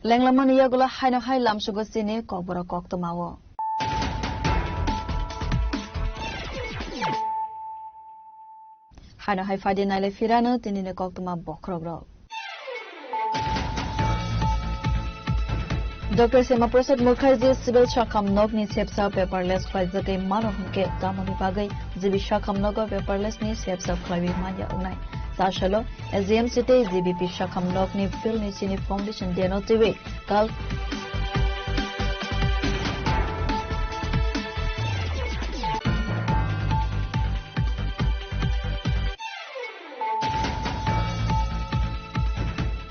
Lenglaman yagulo haino hai lamsugo sini kokboro koktomawo haino hai fadi naile firano tinine koktoma bokrogro Dr. Sema Prasad Mukherjee Civil Shakam Nogni Sepsa Paperless Faizagai Manohunke Tamami Bagai Zibi Shakam Nogo Paperless Ni Sepsa Klavi Manya Unai Sashalo SDM City ZBP Shakam Nogni Phil Ni Sini Foundation Deno TV Kal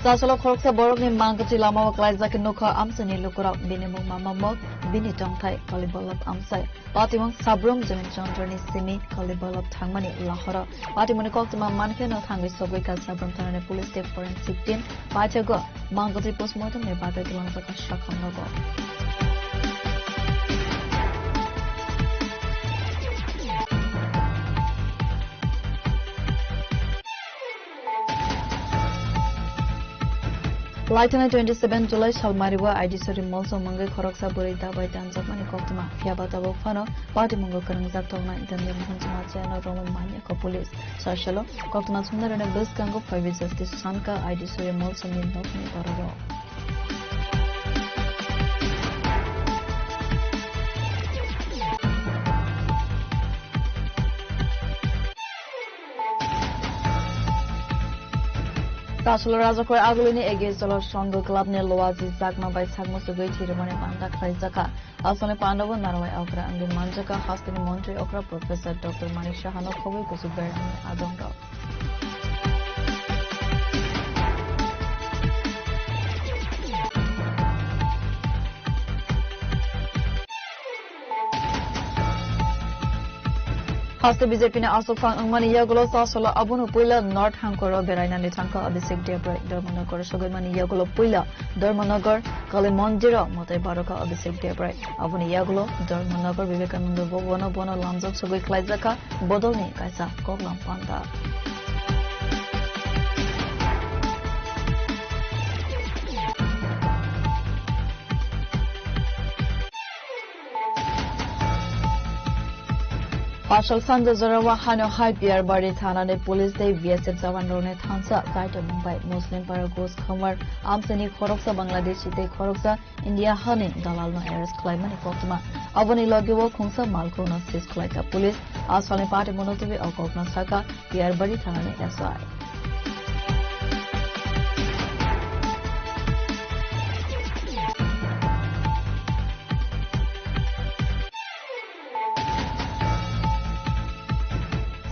Sasolo Koroksa Borokni Mangati Lama Klaizaki Nuka Amsani Lukura Binimu Mamamok Bini Tongtai Kalibolab Amsai Patimong Sabrum Jamin Chandrani Simi Kalibolab Tangmani Lahora Patimoni Koktuma Mankeno Tangi Sobika Sabrum Tanane Police State Forensic Team Pachago Mangati Postmortem Nebata Kilansaka Shakanogo Lieutenant 27 July Shalmariwa ID Sori Molso Mangai Khoroksa Burita by Tanzakmani Koktuma Fiabata Fano Party Mungo Karangzak Tona Itania Muhansuma Chana Roman Mania Police Sashalo Koktuma Sundar and Bus Kango 5 Justice Sanka ID Sori Molso Nokni Pararo Tasolo Razakor Agulini against the Shango Club near Loazi Zakma by Sagmo Sugay Chirmani Panda Kraizaka. Also, Pandava Narawai Okra and the Manjaka Hospital Montre Okra Professor Dr. Manisha Hanokovi Kusuber and Adonga. Hasta BJP ne asofang angmani yagulo sasolo abunu puila North Hankoro beraina nitangka Abhishek Debra Dharmanagar sogoimani yagulo puila Dharmanagar Kalimonjiro motai baroka Abhishek Debra abuni yagulo Dharmanagar Vivekananda bono bono lamjok sogoi klaizaka bodolni kaisa koklam panda Marshal Sanjay Zorawa Hano High Pier Bari Thana ne Police Day BSF Jawan Rone Thansa Saito Mumbai Muslim Paragos Khamar Amsani Khoroksa Bangladesh Te Khoroksa India Hanin Dalal no arrest Klaimani Koktuma Avani Logiwo Khungsa Malkona Sis Klaika Police Aswani Party Monotibi Okokna Saka Pier Bari Thana ne SI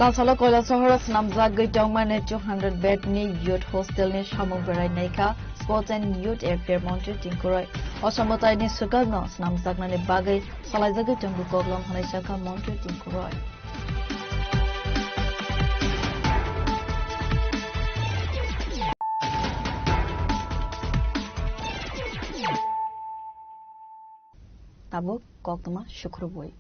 Sasalo Koila Sohoras Namzak Gaitongman 200 bed ni youth hostel ni Shamoverai Naika Sports and Youth Affair Montre Tinkurai Osamotai ni Sugagno Namzak Nani Bagai Salaizaga Tongu Koglom Hanashaka Montre Tinkurai Tabuk Koktuma Shukruboi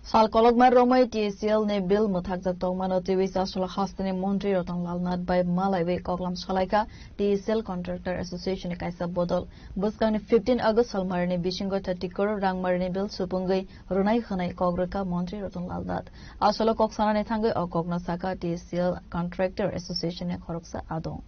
Sal Kologmar Romai TCL ne bill muthakjak tongmano TV Sasula Hastani Montri Rotan Lalnat by Malaiwe Koklam Shalaika TCL Contractor Association Kaisa Bodol Buskani 15 August Salmarni Bishingo 30 crore Rangmarni bill Supungai Runai Khanai Kograka Montri Rotan Lalnat Asolo Koksana ne thangai Okokna Saka TCL Contractor Association ne Khoroksa Adong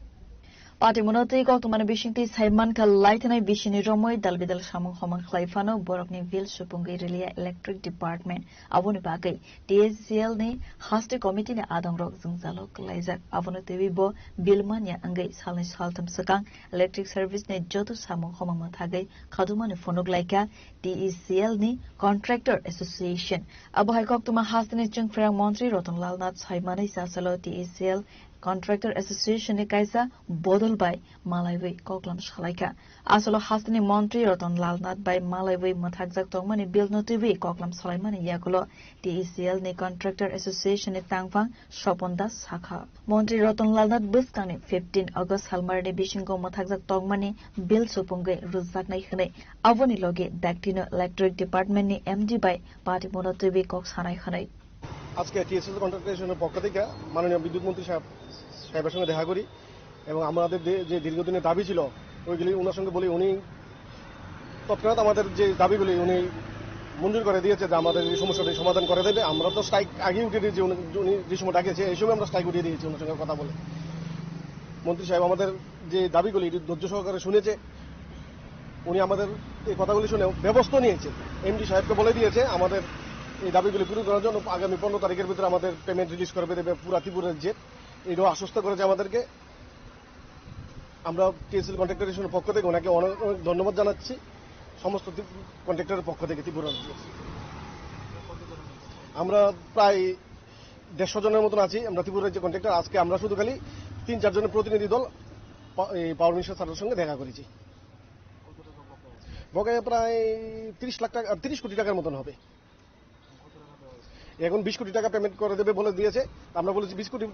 Party Monotri Koktumani Bishingti Saiman Ka Lightenai Bishini Romoi Dalbidal Shamong Homang Klaifano Borokni Vil Supungai Relia Electric Department Avoni Bagai TCL ne Haste Committee ne Adong Rok Zungzalo Klaizak Avoni TV Bo Bilmania Angai Salni Saltam Sakang Electric Service ne Joto Samong Homang Mathagai Khadumani Fonok Laika TCL ne Contractor Association Abohai Koktuma Haste ne Chungfrang Montri Rotan Lalnat Saimani Sasalo TCL Contractor Association ne kaisa bodol by Malaiwe Koklam Shalaika Asolo Hastani Montri Rotan Lalnat by Malaiwe Mathakjak Tongmani Bill Notivi Koklam Sulaimani Yakulo TCL ne Contractor Association ne Tangfang Shoponda Sakha Montri Rotan Lalnat Buskani 15 August Halmarde Bishingo Mathakjak Tongmani Bill Supungai Ruzak Nai Khane Avoni Loge Daktino Electric Department ne MD by Party Monotivi Koks Hanai Khanai আজকে TSL কন্ট্রাক্টরের পক্ষ থেকে মাননীয় বিদ্যুৎ মন্ত্রী সাহেবের সঙ্গে দেখা করি এবং আমাদের যে দীর্ঘদিনের দাবি ছিল ওইগুলি ওনার সঙ্গে বলি উনি তৎক্ষণাৎ আমাদের যে দাবিগুলি উনি মঞ্জুর করে দিয়েছে যে আমাদের এই সমস্যাটি সমাধান করে দেবে আমরা তো স্ট্রাইক আগেই উঠিয়ে দিয়েছি উনি যে সময় ডাকিয়েছে এই সময় আমরা স্ট্রাইক উঠিয়ে দিয়েছি ওনার সঙ্গে কথা বলে মন্ত্রী সাহেব আমাদের যে দাবিগুলি ধৈর্য সহকারে শুনেছে উনি আমাদের এই কথাগুলি শুনে ব্যবস্থা নিয়েছে এমডি সাহেবকে বলে দিয়েছে আমাদের এই দাবিগুলি পূরণ করার জন্য আগামী 15 তারিখের ভিতরে আমাদের পেমেন্ট রিলিজ করবে দেবে পুরা ত্রিপুরার জেট এটাও আশ্বস্ত করেছে আমাদেরকে আমরা টিএসএল কন্ট্রাক্টরের পক্ষ থেকে ওনাকে অনেক অনেক ধন্যবাদ জানাচ্ছি সমস্ত কন্ট্রাক্টরের পক্ষ থেকে ত্রিপুরার আমরা প্রায় 150 জনের মতন আছি আমরা ত্রিপুরা রাজ্যের কন্ট্রাক্টর। আজকে আমরা শুধু খালি 3-4 জনের প্রতিনিধি দল পাওয়ার মিনিস্টার স্যারের সঙ্গে দেখা করেছি। বকেয়া প্রায় 30 কোটি টাকার মতন হবে। এখন 20 কোটি টাকা পেমেন্ট করে দেবে বলে দিয়েছে। আমরা বলেছি 20 কোটি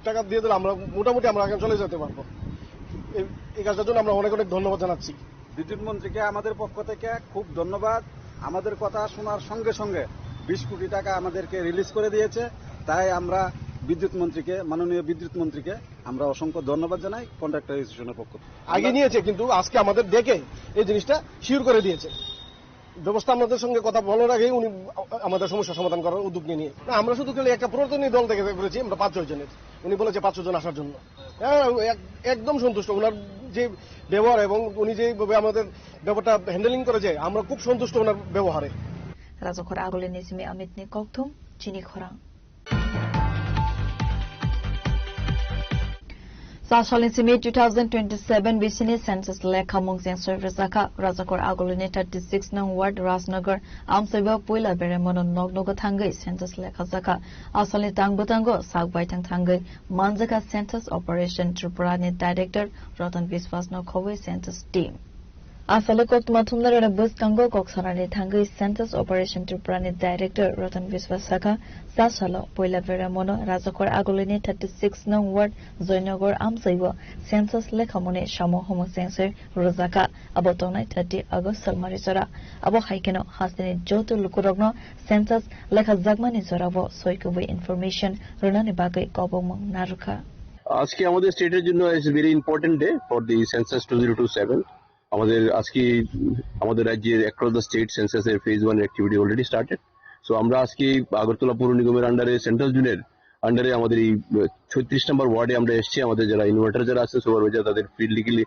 টাকা দিয়ে দিলে আমরা মোটামুটি আমরা এখন চলে যেতে পারবো। এই কাজটার জন্য আমরা অনেক অনেক ধন্যবাদ জানাচ্ছি। বিদ্যুৎ মন্ত্রীকে আমাদের পক্ষ থেকে খুব ধন্যবাদ। আমাদের কথা শোনার সঙ্গে সঙ্গে 20 কোটি টাকা আমাদেরকে রিলিজ করে দিয়েছে। তাই আমরা মাননীয় বিদ্যুৎ মন্ত্রীকে আমরা অসংখ্য ধন্যবাদ জানাই কন্ট্রাক্টর অ্যাসোসিয়েশনের পক্ষ থেকে। আগে নিয়েছে কিন্তু আজকে আমাদের ডেকে এই জিনিসটা শিওর করে দিয়েছে। ব্যবস্থা আমাদের সঙ্গে কথা বলার আগেই উনি আমাদের সমস্যা সমাধান করার উদ্যোগ নিয়ে আমরা শুধু খালি একটা প্রতিনিধি দল থেকে করেছি আমরা 5-6 জনের। উনি বলেছে 500 জন আসার জন্য। একদম সন্তুষ্ট ওনার যে ব্যবহার এবং উনি যেভাবে আমাদের ব্যাপারটা হ্যান্ডেলিং করেছে আমরা খুব সন্তুষ্ট ওনার ব্যবহারে। রাজখর আগলে নিসিমি অমিতনি ককথুম চিনি খরা Sashalin Simi 2027 Bisini Census Lekha Mungsiang Service Zaka Razakor Agolini 36 Nang Ward Rasnagar Amseba Puila Beremono Nognogo Tangai Census Lekha Zaka Asalin Tangbutango Sagbai Tangai Manzaka Census Operation Tripurani Director Rotan Viswasno Kowe Census Team Asale Koktumatumlar Bus Tango Koksarani Tangai Census Operation Tripurani Director Rotan Viswasaka Sasalo Puila Beremono Razakor Agolini 36 Nang Ward Zoinogor Amsaibo Census Lekamone Shamo Homo Sensor Rozaka Abotonai 30 August Salmarisora Abo Haikeno Hasini Joto Lukurogno Census Lekha Zagmani Zoravo Soikowe Information Runani Bagai Kobomong Naruka আজকে আমাদের স্টেটের জন্য is very important day for the census 2027 আমাদের আজকে আমাদের রাজ্যের across the state সেন্সাসের phase 1 activity already started so আমরা আজকে আগরতলা পৌর নিগমের আন্ডারে সেন্ট্রাল জোনের আন্ডারে আমাদের এই 36 নম্বর ওয়ার্ডে আমরা এসেছি আমাদের যারা ইনভার্টার যারা আছে সুপারভাইজার তাদের ফিল্ডলি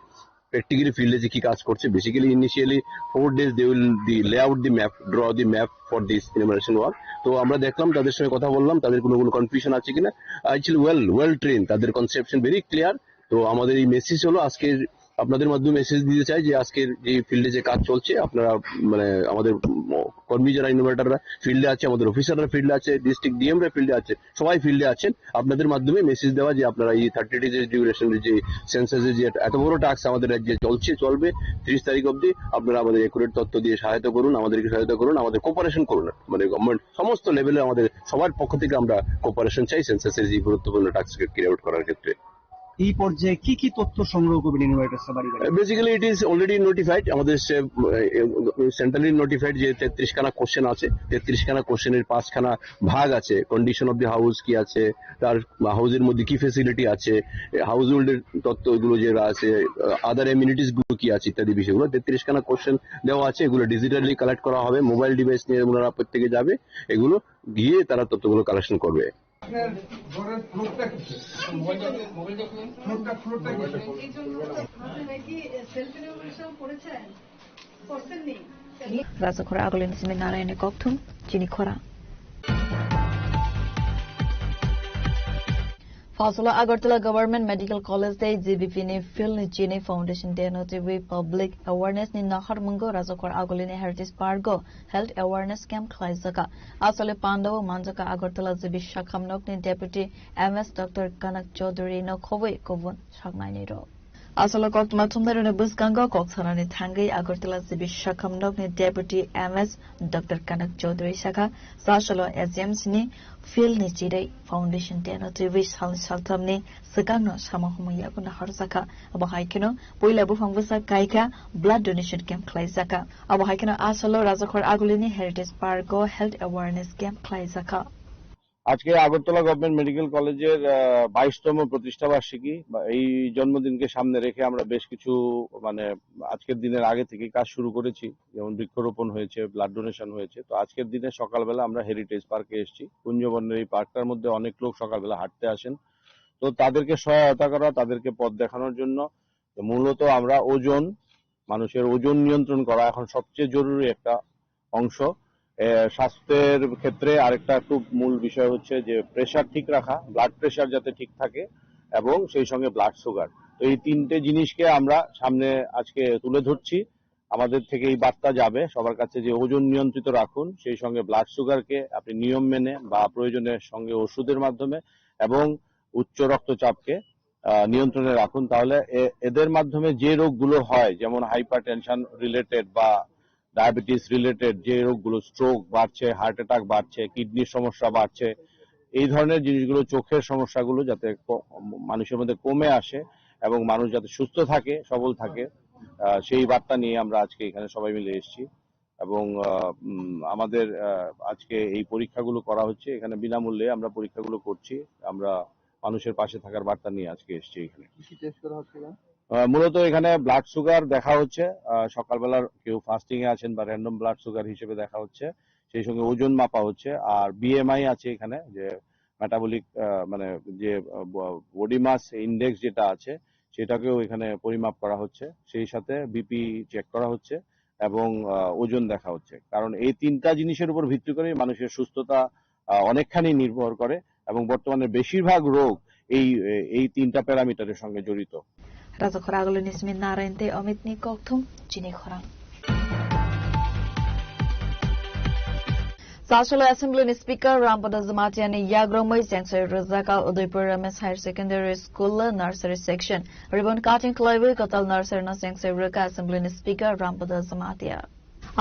প্র্যাকটিক্যালি ফিল্ডে যে কি কাজ করছে basically initially 4 days they will lay out the map draw the map for this invitation work তো আমরা দেখলাম তাদের সঙ্গে কথা বললাম তাদের কোনো কনফিউশন আছে কিনা অ্যাকচুয়ালি ওয়েল ট্রেন তাদের কনসেপশন ভেরি ক্লিয়ার তো আমাদের এই মেসেজ হলো আজকে আপনাদের মাধ্যমে মেসেজ দিতে চাই যে আজকের যে ফিল্ডে যে কাজ চলছে আপনারা মানে আমাদের কর্মী যারা ইনভার্টাররা ফিল্ডে আছে আমাদের অফিসাররা ফিল্ডে আছে ডিস্ট্রিক্ট ডিএমরা ফিল্ডে আছে সবাই ফিল্ডে আছেন আপনাদের মাধ্যমে মেসেজ দেওয়া যে আপনারা এই 30 days ডিউরেশনের যে সেন্সাসের যে এত বড় টাস্ক আমাদের রাজ্যে চলবে 30 তারিখ অবধি আপনারা আমাদের একুরেট তথ্য দিয়ে সহায়তা করুন আমাদেরকে সহায়তা করুন আমাদের কোঅপারেশন করুন মানে গভর্নমেন্ট সমস্ত লেভেলে আমাদের সবার পক্ষ থেকে আমরা কোঅপারেশন চাই সেন্সাসের যে গুরুত্বপূর্ণ টাস্ককে ক্যারি আউট করার ক্ষেত্রে এই পর্যায়ে কি কি তথ্য সংগ্রহ করবেন ইনভার্টার বাড়ি বাড়ি basically it is already notified আমাদের সেন্ট্রালি নোটিফাইড যে 33 খানা কোশ্চেন আছে 33 খানা কোশ্চেনের 5 খানা ভাগ আছে কন্ডিশন অফ দি হাউস কি আছে তার হাউসের মধ্যে কি ফ্যাসিলিটি আছে হাউস হোল্ডের তথ্য এগুলো যেটা আছে আদার এমিনিটিস গুলো কি আছে ইত্যাদি বিষয়গুলো 33 খানা কোশ্চেন দেওয়া আছে এগুলো ডিজিটালি কালেক্ট করা হবে মোবাইল ডিভাইস নিয়ে ওনারা প্রত্যেকে যাবে এগুলো গিয়ে তারা তথ্যগুলো কালেকশন করবে Razakor Agolin Seminara in Koktum Chini Khora Fasula Agartala Government Medical College Day GBPN Phil Chini Foundation Day Notivi Public Awareness ni Nahar Mungo Razakor Agolini Heritage Pargo Health Awareness Camp Klaizaka Asole Pandavo Manjaka Agartala GB Shakamnok ni Deputy MS Dr. Kanak Chaudhary no Khowei Kovun Shagnainiro Asolo Koktumatumder in a Buskango Koksarani Tangi Agartala GB Shakamnok ni Deputy MS Dr. Kanak Chaudhary Shaka Sashalo SMCni Phil ni Chidai Foundation Day Notivi Shaltamni Sakano Shamahumaya Kuna Harzaka Abahaikino Puilabu Fambusa Kaika Blood Donation Camp Klaizaka Abahaikino Asolo Razakor Agolini Heritage Pargo Health Awareness Camp Klaizaka আজকে Agartala government medical কলেজের 22তম প্রতিষ্ঠা বার্ষিকী এই জন্মদিনকে সামনে রেখে আমরা বেশ কিছু মানে আজকের দিনের আগে থেকে কাজ শুরু করেছি যেমন বৃক্ষরোপণ হয়েছে ব্লাড ডোনেশন হয়েছে তো আজকের দিনে সকালবেলা আমরা হেরিটেজ পার্কে এসেছি কুঞ্জবনের এই পার্কটার মধ্যে অনেক লোক সকালবেলা হাঁটতে আসেন তো তাদেরকে সহায়তা করা তাদেরকে পথ দেখানোর জন্য মূলত আমরা মানুষের ওজন নিয়ন্ত্রণ করা এখন সবচেয়ে জরুরি একটা অংশ স্বাস্থ্যের ক্ষেত্রে আরেকটা খুব মূল বিষয় হচ্ছে যে প্রেসার ঠিক রাখা ব্লাড প্রেসার যাতে ঠিক থাকে এবং সেই সঙ্গে ব্লাড সুগার তো এই তিনটে জিনিসকে আমরা সামনে আজকে তুলে ধরছি আমাদের থেকে এই বার্তা যাবে সবার কাছে যে ওজন নিয়ন্ত্রিত রাখুন, সেই সঙ্গে ব্লাড সুগারকে আপনি নিয়ম মেনে বা প্রয়োজনের সঙ্গে ওষুধের মাধ্যমে এবং উচ্চ রক্তচাপকে নিয়ন্ত্রণে রাখুন। তাহলে এদের মাধ্যমে যে রোগগুলো হয়, যেমন হাইপারটেনশন রিলেটেড বা ডায়াবেটিস রিলেটেড যে রোগগুলো, স্ট্রোক বাড়ছে, হার্ট অ্যাটাক বাড়ছে, কিডনির সমস্যা বাড়ছে, এই ধরনের জিনিসগুলো, চোখের সমস্যাগুলো যাতে মানুষের মধ্যে কমে আসে এবং মানুষ যাতে সুস্থ থাকে, সবল থাকে, সেই বার্তা নিয়ে আমরা আজকে এখানে সবাই মিলে এসেছি। এবং আমাদের আজকে এই পরীক্ষাগুলো করা হচ্ছে, এখানে বিনামূল্যে আমরা পরীক্ষাগুলো করছি। আমরা মানুষের পাশে থাকার বার্তা নিয়ে আজকে এসেছি এখানে। মূলত এখানে ব্লাড সুগার দেখা হচ্ছে, সকালবেলার কেউ ফাস্টিং এ আছেন বা র্যান্ডম ব্লাড সুগার হিসেবে দেখা হচ্ছে, সেই সঙ্গে ওজন মাপা হচ্ছে, আর বিএমআই আছে এখানে, যে মেটাবলিক মানে যে বডি মাস ইন্ডেক্স যেটা আছে সেটাকেও এখানে পরিমাপ করা হচ্ছে, সেই সাথে বিপি চেক করা হচ্ছে এবং ওজন দেখা হচ্ছে। কারণ এই তিনটা জিনিসের উপর ভিত্তি করে মানুষের সুস্থতা অনেকখানি নির্ভর করে এবং বর্তমানে বেশিরভাগ রোগ এই তিনটা প্যারামিটারের সঙ্গে জড়িত। রাজখরাগল নিসমিন নারায়ণতে অমিতনি ককথুম চিনি খরাং Sasolo Assembly Speaker Rampada Zamatiani Yagromoi Sanctuary Razaka Udaipur Ramesh Higher Secondary School Nursery Section Ribbon Cutting Club Kotal Nursery Sanctuary Assembly Speaker Rampada Zamatia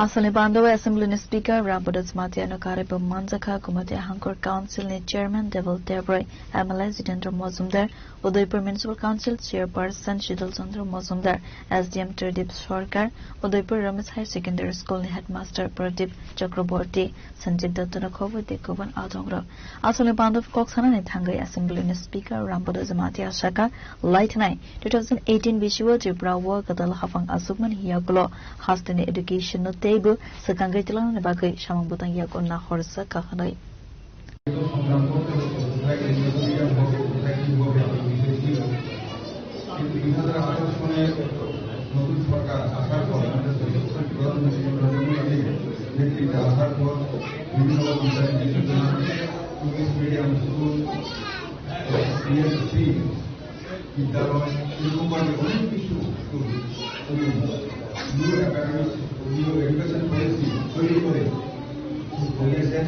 Asali Bandava Assembly Speaker Rampada Zamatia Nokaripa Manzaka Kumati Hankor Council Chairman Devil Debray MLA Zitendra Mozumdar Udaipur Municipal Council Chairperson Shidal Chandra Mozumdar SDM Tridip Sarkar Udaipur Ramesh Higher Secondary School Headmaster Pradip Chakraborty Sanjit Dattana Kovati Kovan Adongra Asali Bandav Koksana Tangai Assembly Speaker Rampada Zamatia Shaka Light Night 2018 Visual Tripura Work Adal Hafang Asukman Hiyagulo Hastani Education Table Sakangay Tilang Bagay Shamang Butang Yakon na Horsa Kahanay education policy তৈরি করে বলেছেন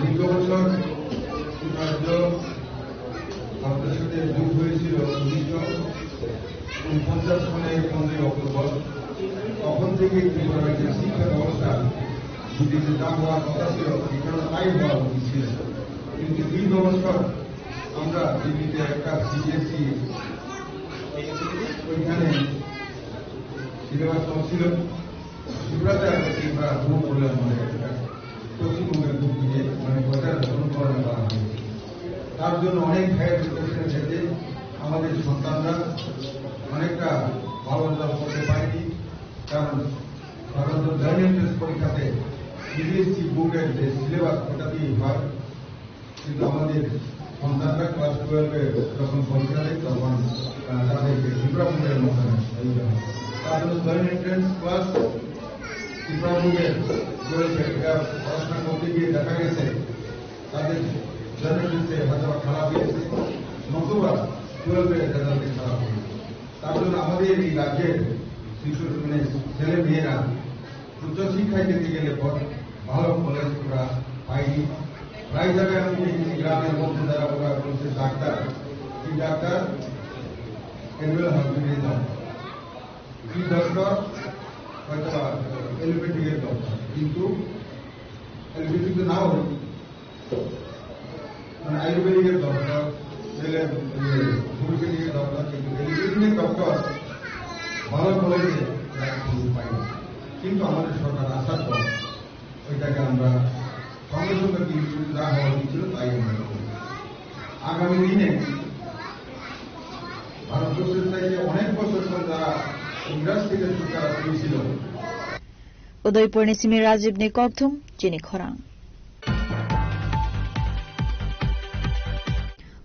দীর্ঘ বছর রাজ্য ভারতের সাথে যুদ্ধ হয়েছিল 1949 সালের 15 অক্টোবর। তখন থেকে ত্রিপুরা রাজ্যের শিক্ষা ব্যবস্থা দুদিকে যা হওয়ার কথা ছিল সেখানে তাই হওয়া উচিত ছিল, কিন্তু দীর্ঘ বছর আমরা দিল্লিতে একটা সিবিএসই ওইখানে সিলেবাস চলছিল। ত্রিপুরাতে আমরা ভুল করলাম, পশ্চিমবঙ্গের বুক দিয়ে প্রচার অনুকরণ করা হয়। তার জন্য অনেক হায়ার এডুকেশনের ক্ষেত্রে আমাদের সন্তানরা অনেকটা ভালো রেজাল্ট করতে পারেনি, কারণ সাধারণত জয়েন্ট এন্ট্রান্স পরীক্ষাতে সিবিএসসি বুকের যে সিলেবাস ওটা দিয়ে হয়, কিন্তু আমাদের সন্তানরা ক্লাস 12-এ যখন পরীক্ষা দেয় তখন তাদেরকে ত্রিপুরা বোর্ডের মধ্যে তার জন্য জয়েন্ট এন্ট্রান্স ক্লাস ত্রিপুরা বোর্ডের পড়াশোনা করতে গিয়ে দেখা গেছে তাদের জয়েন্টে হয়তো খারাপ হয়েছে, নতুবা 12-এ রেজাল্টে খারাপ হয়েছে। তার জন্য আমাদের এই রাজ্যের শিশু ছেলে মেয়েরা উচ্চশিক্ষায় যেতে গেলে ভালো কলেজ ওরা পাইনি। প্রায় জায়গায় আমি দেখেছি গ্রামের মধ্যে যারা ওরা বলছে ডাক্তার, কি ডাক্তার অ্যানুয়াল হসপিটাল, কি ডক্টর হয়তো এলোপ্যাথিকের ডক্টর, কিন্তু এলোপ্যাথিক তো নাও মানে আয়ুর্বেদিকের ডক্টর, হোমিওপ্যাথিকের ডক্টর, কিন্তু এলোপ্যাথিকের ডক্টর ভালো কলেজে পাই না। কিন্তু আমাদের সরকার আসার পর ওইটাকে আমরা সঙ্গে সঙ্গে যা হওয়া উচিত ছিল তাই আমরা আগামী দিনে ভারতবর্ষের চাইতে অনেক বছর পর যারা ইংরেজ থেকে শিক্ষা পেয়েছিল। উদয়পুর নিসিমি রাজীব নে ককথুম চিনি খরাং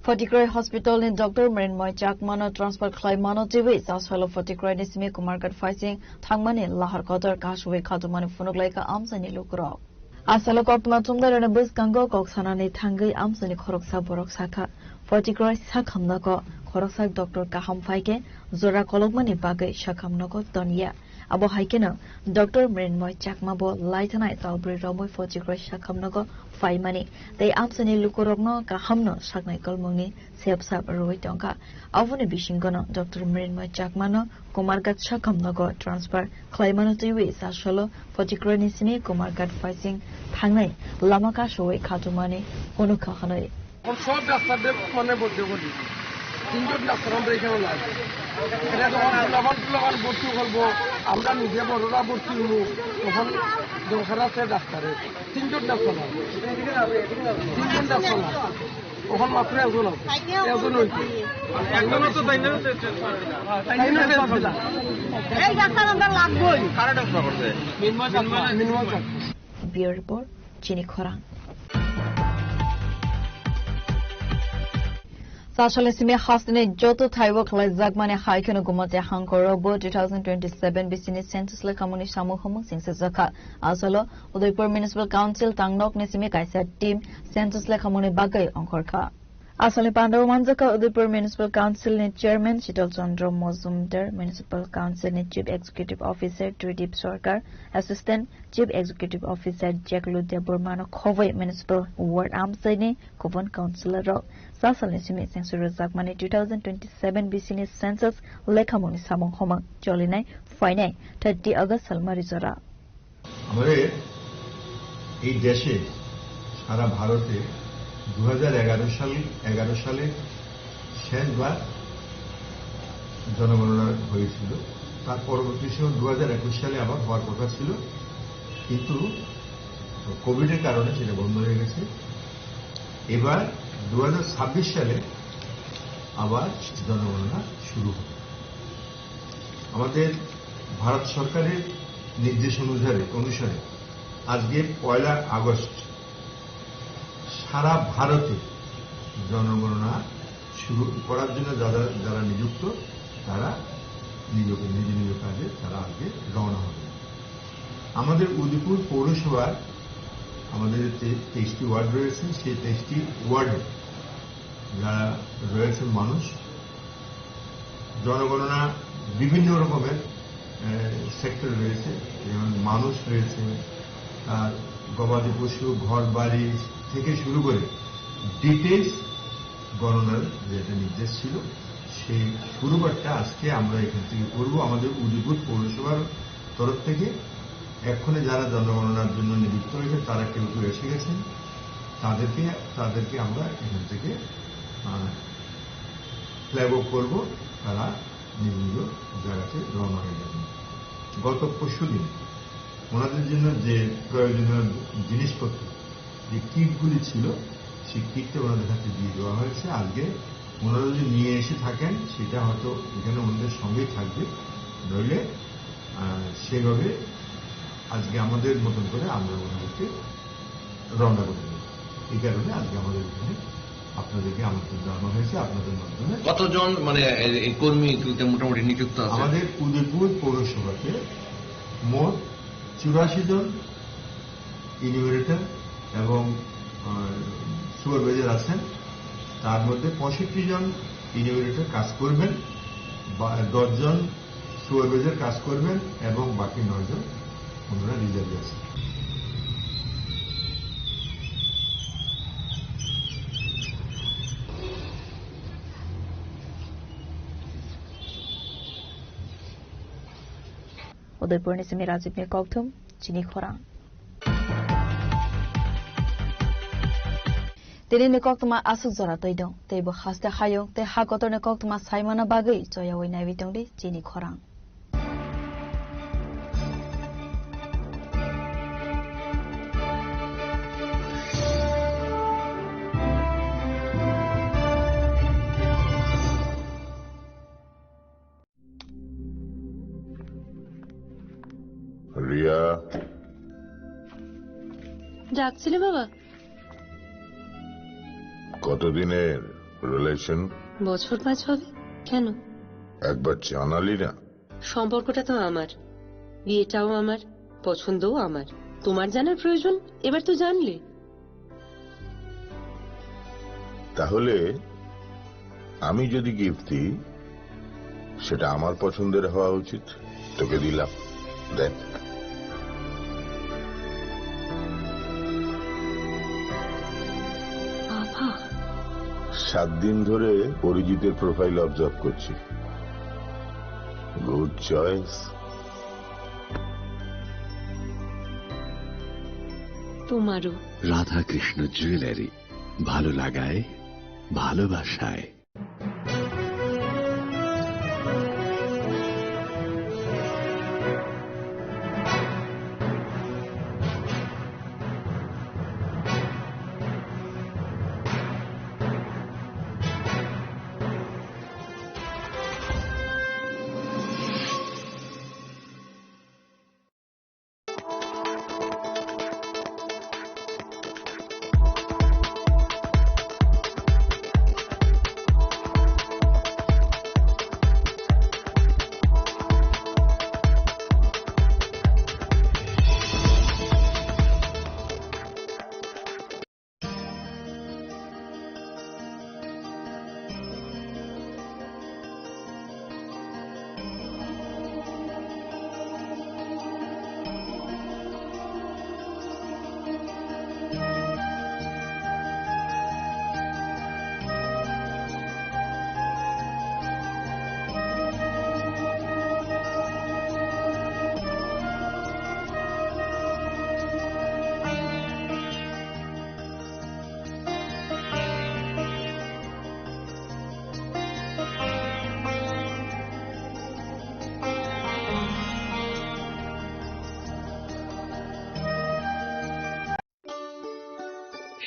Fortikroy Hospital ni Dr. Mrinmoy Chakmano transfer claim mano TV Sasfalo Fortikroy ni Simi Kumarkat Faising Thangmani Lahar Kotor Kashwe Khatumani Funuglaika Amsani Lukro Asalo Kokma Tumdar and Bus Gango Koksanani Tangi Amsani Koroksa Boroksaka Fortikroy Sakamnako Koroksak Dr. Kaham Faike Zora Kologmani Bagay Shakamnoko Donya abo haikena Dr. Mrinmoy Chakmabo Laitanai Talbri Romoy Fojikro Shakamnogo Faimani they amsani lukorogno kahamno saknai kolmongni sepsap roi tongka avone bishingono Dr. Mrinmoy Chakmano Kumargat Shakamnogo transfer Klaimano Tiwi Sasholo Fojikro nisini Kumargat Faising Tangnai Lamaka Showe Katumani Unukhanoi সব ডাক্তারদের মানে বলতে বলি 3জন doctor আমরা এখানে লাগবে এটা যখন লবণ ভর্তি করবো আমরা নিজে বড়রা ভর্তি হবো তখন দরকার আছে ডাক্তারের 3জন ডাক্তার লাগবে 3জন ডাক্তার লাগবে তখন মাত্র একজন আছে একজন হইতে একজনও তো তাই না এই ডাক্তার আমরা লাগবেই কারা ডাক্তার করছে মিনময় Bureau Report Chini Khorang Sashale simi khasne joto thaiwo khlai jagmane haikeno gumote hankorobo 2027 business census le kamuni samuhomung singse zakha asalo Udaipur Municipal Council tangnok ne simi kaisa team census le kamuni bagai onkorkha Asale Pandaw Manjaka Udaipur Municipal Council ne Chairman Shital Chandra Mozumdar Municipal Council ne Chief Executive Officer Tridip Sarkar Assistant Chief Executive Officer Jaklu Deburmano Khowai Municipal Ward Amsai Kovan Councillor Ro Sasal ne simi sensor Zakmani 2027 business census lekhamoni samong homa cholinai fainai 30 August Salmari Zora আমাদের এই দেশে সারা ভারতে 2011 সালে শেষবার জনগণনা হয়েছিল তার পরবর্তী সময় 2021 সালে আবার হওয়ার কথা ছিল কিন্তু কোভিডের কারণে সেটা বন্ধ হয়ে গেছে এবার 2026 সালে আবার জনগণনা শুরু হবে আমাদের ভারত সরকারের নির্দেশ অনুসারে আজকে 1 আগস্ট সারা ভারতে জনগণনা শুরু করার জন্য যারা নিযুক্ত তারা নিজ নিজ কাজে তারা আজকে রওনা হবে আমাদের উদয়পুর পৌরসভার আমাদের 23টি ওয়ার্ড রয়েছে সেই 23টি ওয়ার্ডে যারা রয়েছেন মানুষ জনগণনা বিভিন্ন রকমের সেক্টর রয়েছে যেমন মানুষ রয়েছে গবাদি পশু ঘর বাড়ি থেকে শুরু করে ডিটেইলস গণনার যেটা নির্দেশ ছিল সেই শুরুবারটা আজকে আমরা এখান থেকে করব আমাদের উদয়পুর পৌরসভার তরফ থেকে এক্ষণে যারা জনগণনার জন্য নিযুক্ত হয়েছে তারা কেউ কেউ এসে গেছেন তাদেরকে আমরা এখান থেকে ফ্ল্যাগ অফ করবো তারা নিজ নিজ জায়গাতে রওনা হয়ে যাবেন গত পরশুদিন ওনাদের জন্য যে প্রয়োজনীয় জিনিসপত্র যে কিটগুলি ছিল সেই কিটটা ওনাদের কাছে দিয়ে দেওয়া হয়েছে আজকে ওনারা যদি নিয়ে এসে থাকেন সেটা হয়তো এখানে ওনাদের সঙ্গেই থাকবে নইলে সেভাবে আজকে আমাদের মতন করে আমরা ওনাদেরকে রওনা করে দেব এই কারণে আজকে আমাদের এখানে আপনাদেরকে আমন্ত্রণ জানানো হয়েছে আপনাদের মাধ্যমে কতজন মানে কর্মী মোটামুটি নিযুক্ত আছে আমাদের উদয়পুর পৌরসভাতে মোট 84 জন ইনিউমেরেটর এবং সুপারভাইজার আছেন তার মধ্যে 65 জন ইনিউমেরেটর কাজ করবেন 10 জন সুপারভাইজার কাজ করবেন এবং বাকি 9 জন ওনারা রিজার্ভে আছেন Udaipur ni simi Rajiv ne Kokthum Chini Khorang Tini ne Koktuma asuk zora toidong teibo khaste khayong te hakotor ne Koktuma saimana bagai joya woi nai bitong di Chini Khorang Riya ডাকছিলে বাবা কতদিনের relation বছর 5 হবে কেন একবার জানালি না সম্পর্কটা তো আমার বিয়েটাও আমার পছন্দও আমার তোমার জানার প্রয়োজন এবার তো জানলে তাহলে আমি যদি গিফট দিই সেটা আমার পছন্দের হওয়া উচিত তোকে দিলাম দেন। বাবা, 7 দিন ধরে অরিজিতের প্রোফাইল অবজার্ভ করছি। Good choice. তোমারও। রাধাকৃষ্ণ জুয়েলারি, ভালো লাগায় ভালোবাসায়।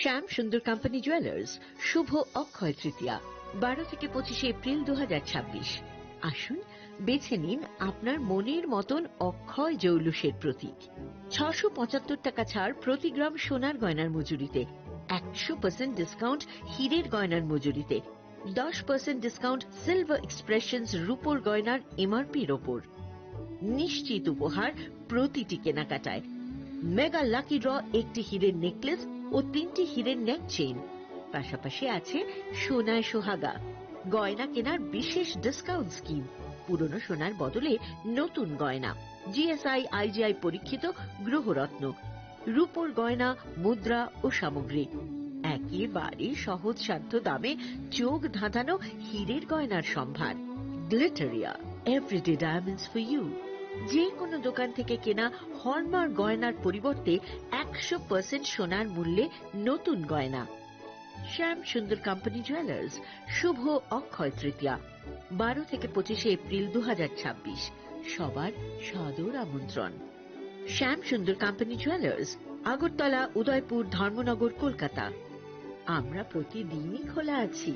শ্যাম সুন্দর কোম্পানি জুয়েলার্স শুভ অক্ষয় তৃতীয়া 12 থেকে 25 এপ্রিল 2026। আসুন বেছে নিন আপনার মনের মতন অক্ষয় জৌলুসের প্রতীক। 675 টাকা ছাড় প্রতি গ্রাম সোনার গয়নার মজুরিতে, 100% ডিসকাউন্ট হীরের গয়নার মজুরিতে, 10% ডিসকাউন্ট সিলভার এক্সপ্রেশনস রূপোর গয়নার এমআরপির ওপর। নিশ্চিত উপহার প্রতিটি কেনাকাটায়। মেগা লাকি ড্র একটি হীরের নেকলেস ও 3টি হীরের নেক চেইন, পাশাপাশি আছে সোনায় সোহাগা। গয়না কেনার বিশেষ ডিসকাউন্ট স্কিম, পুরনো সোনার বদলে নতুন গয়না, জিএসআই আইজিআই পরীক্ষিত গ্রহরত্ন, রূপোর গয়না, মুদ্রা ও সামগ্রী, একেবারে সহজসাধ্য দামে চোখ ধাঁধানো হীরের গয়নার সম্ভার। Glitteria, everyday diamonds for you. যে কোনো দোকান থেকে কেনা হলমার্ক গয়নার পরিবর্তে 100% সোনার মূল্যে নতুন গয়না। শ্যাম সুন্দর কোম্পানি জুয়েলার্স শুভ অক্ষয় তৃতীয়া 12 থেকে 25 এপ্রিল 2026। সবার সাদর আমন্ত্রণ। শ্যাম সুন্দর কোম্পানি জুয়েলার্স, আগরতলা, উদয়পুর, ধর্মনগর, কলকাতা। আমরা প্রতিদিনই খোলা আছি।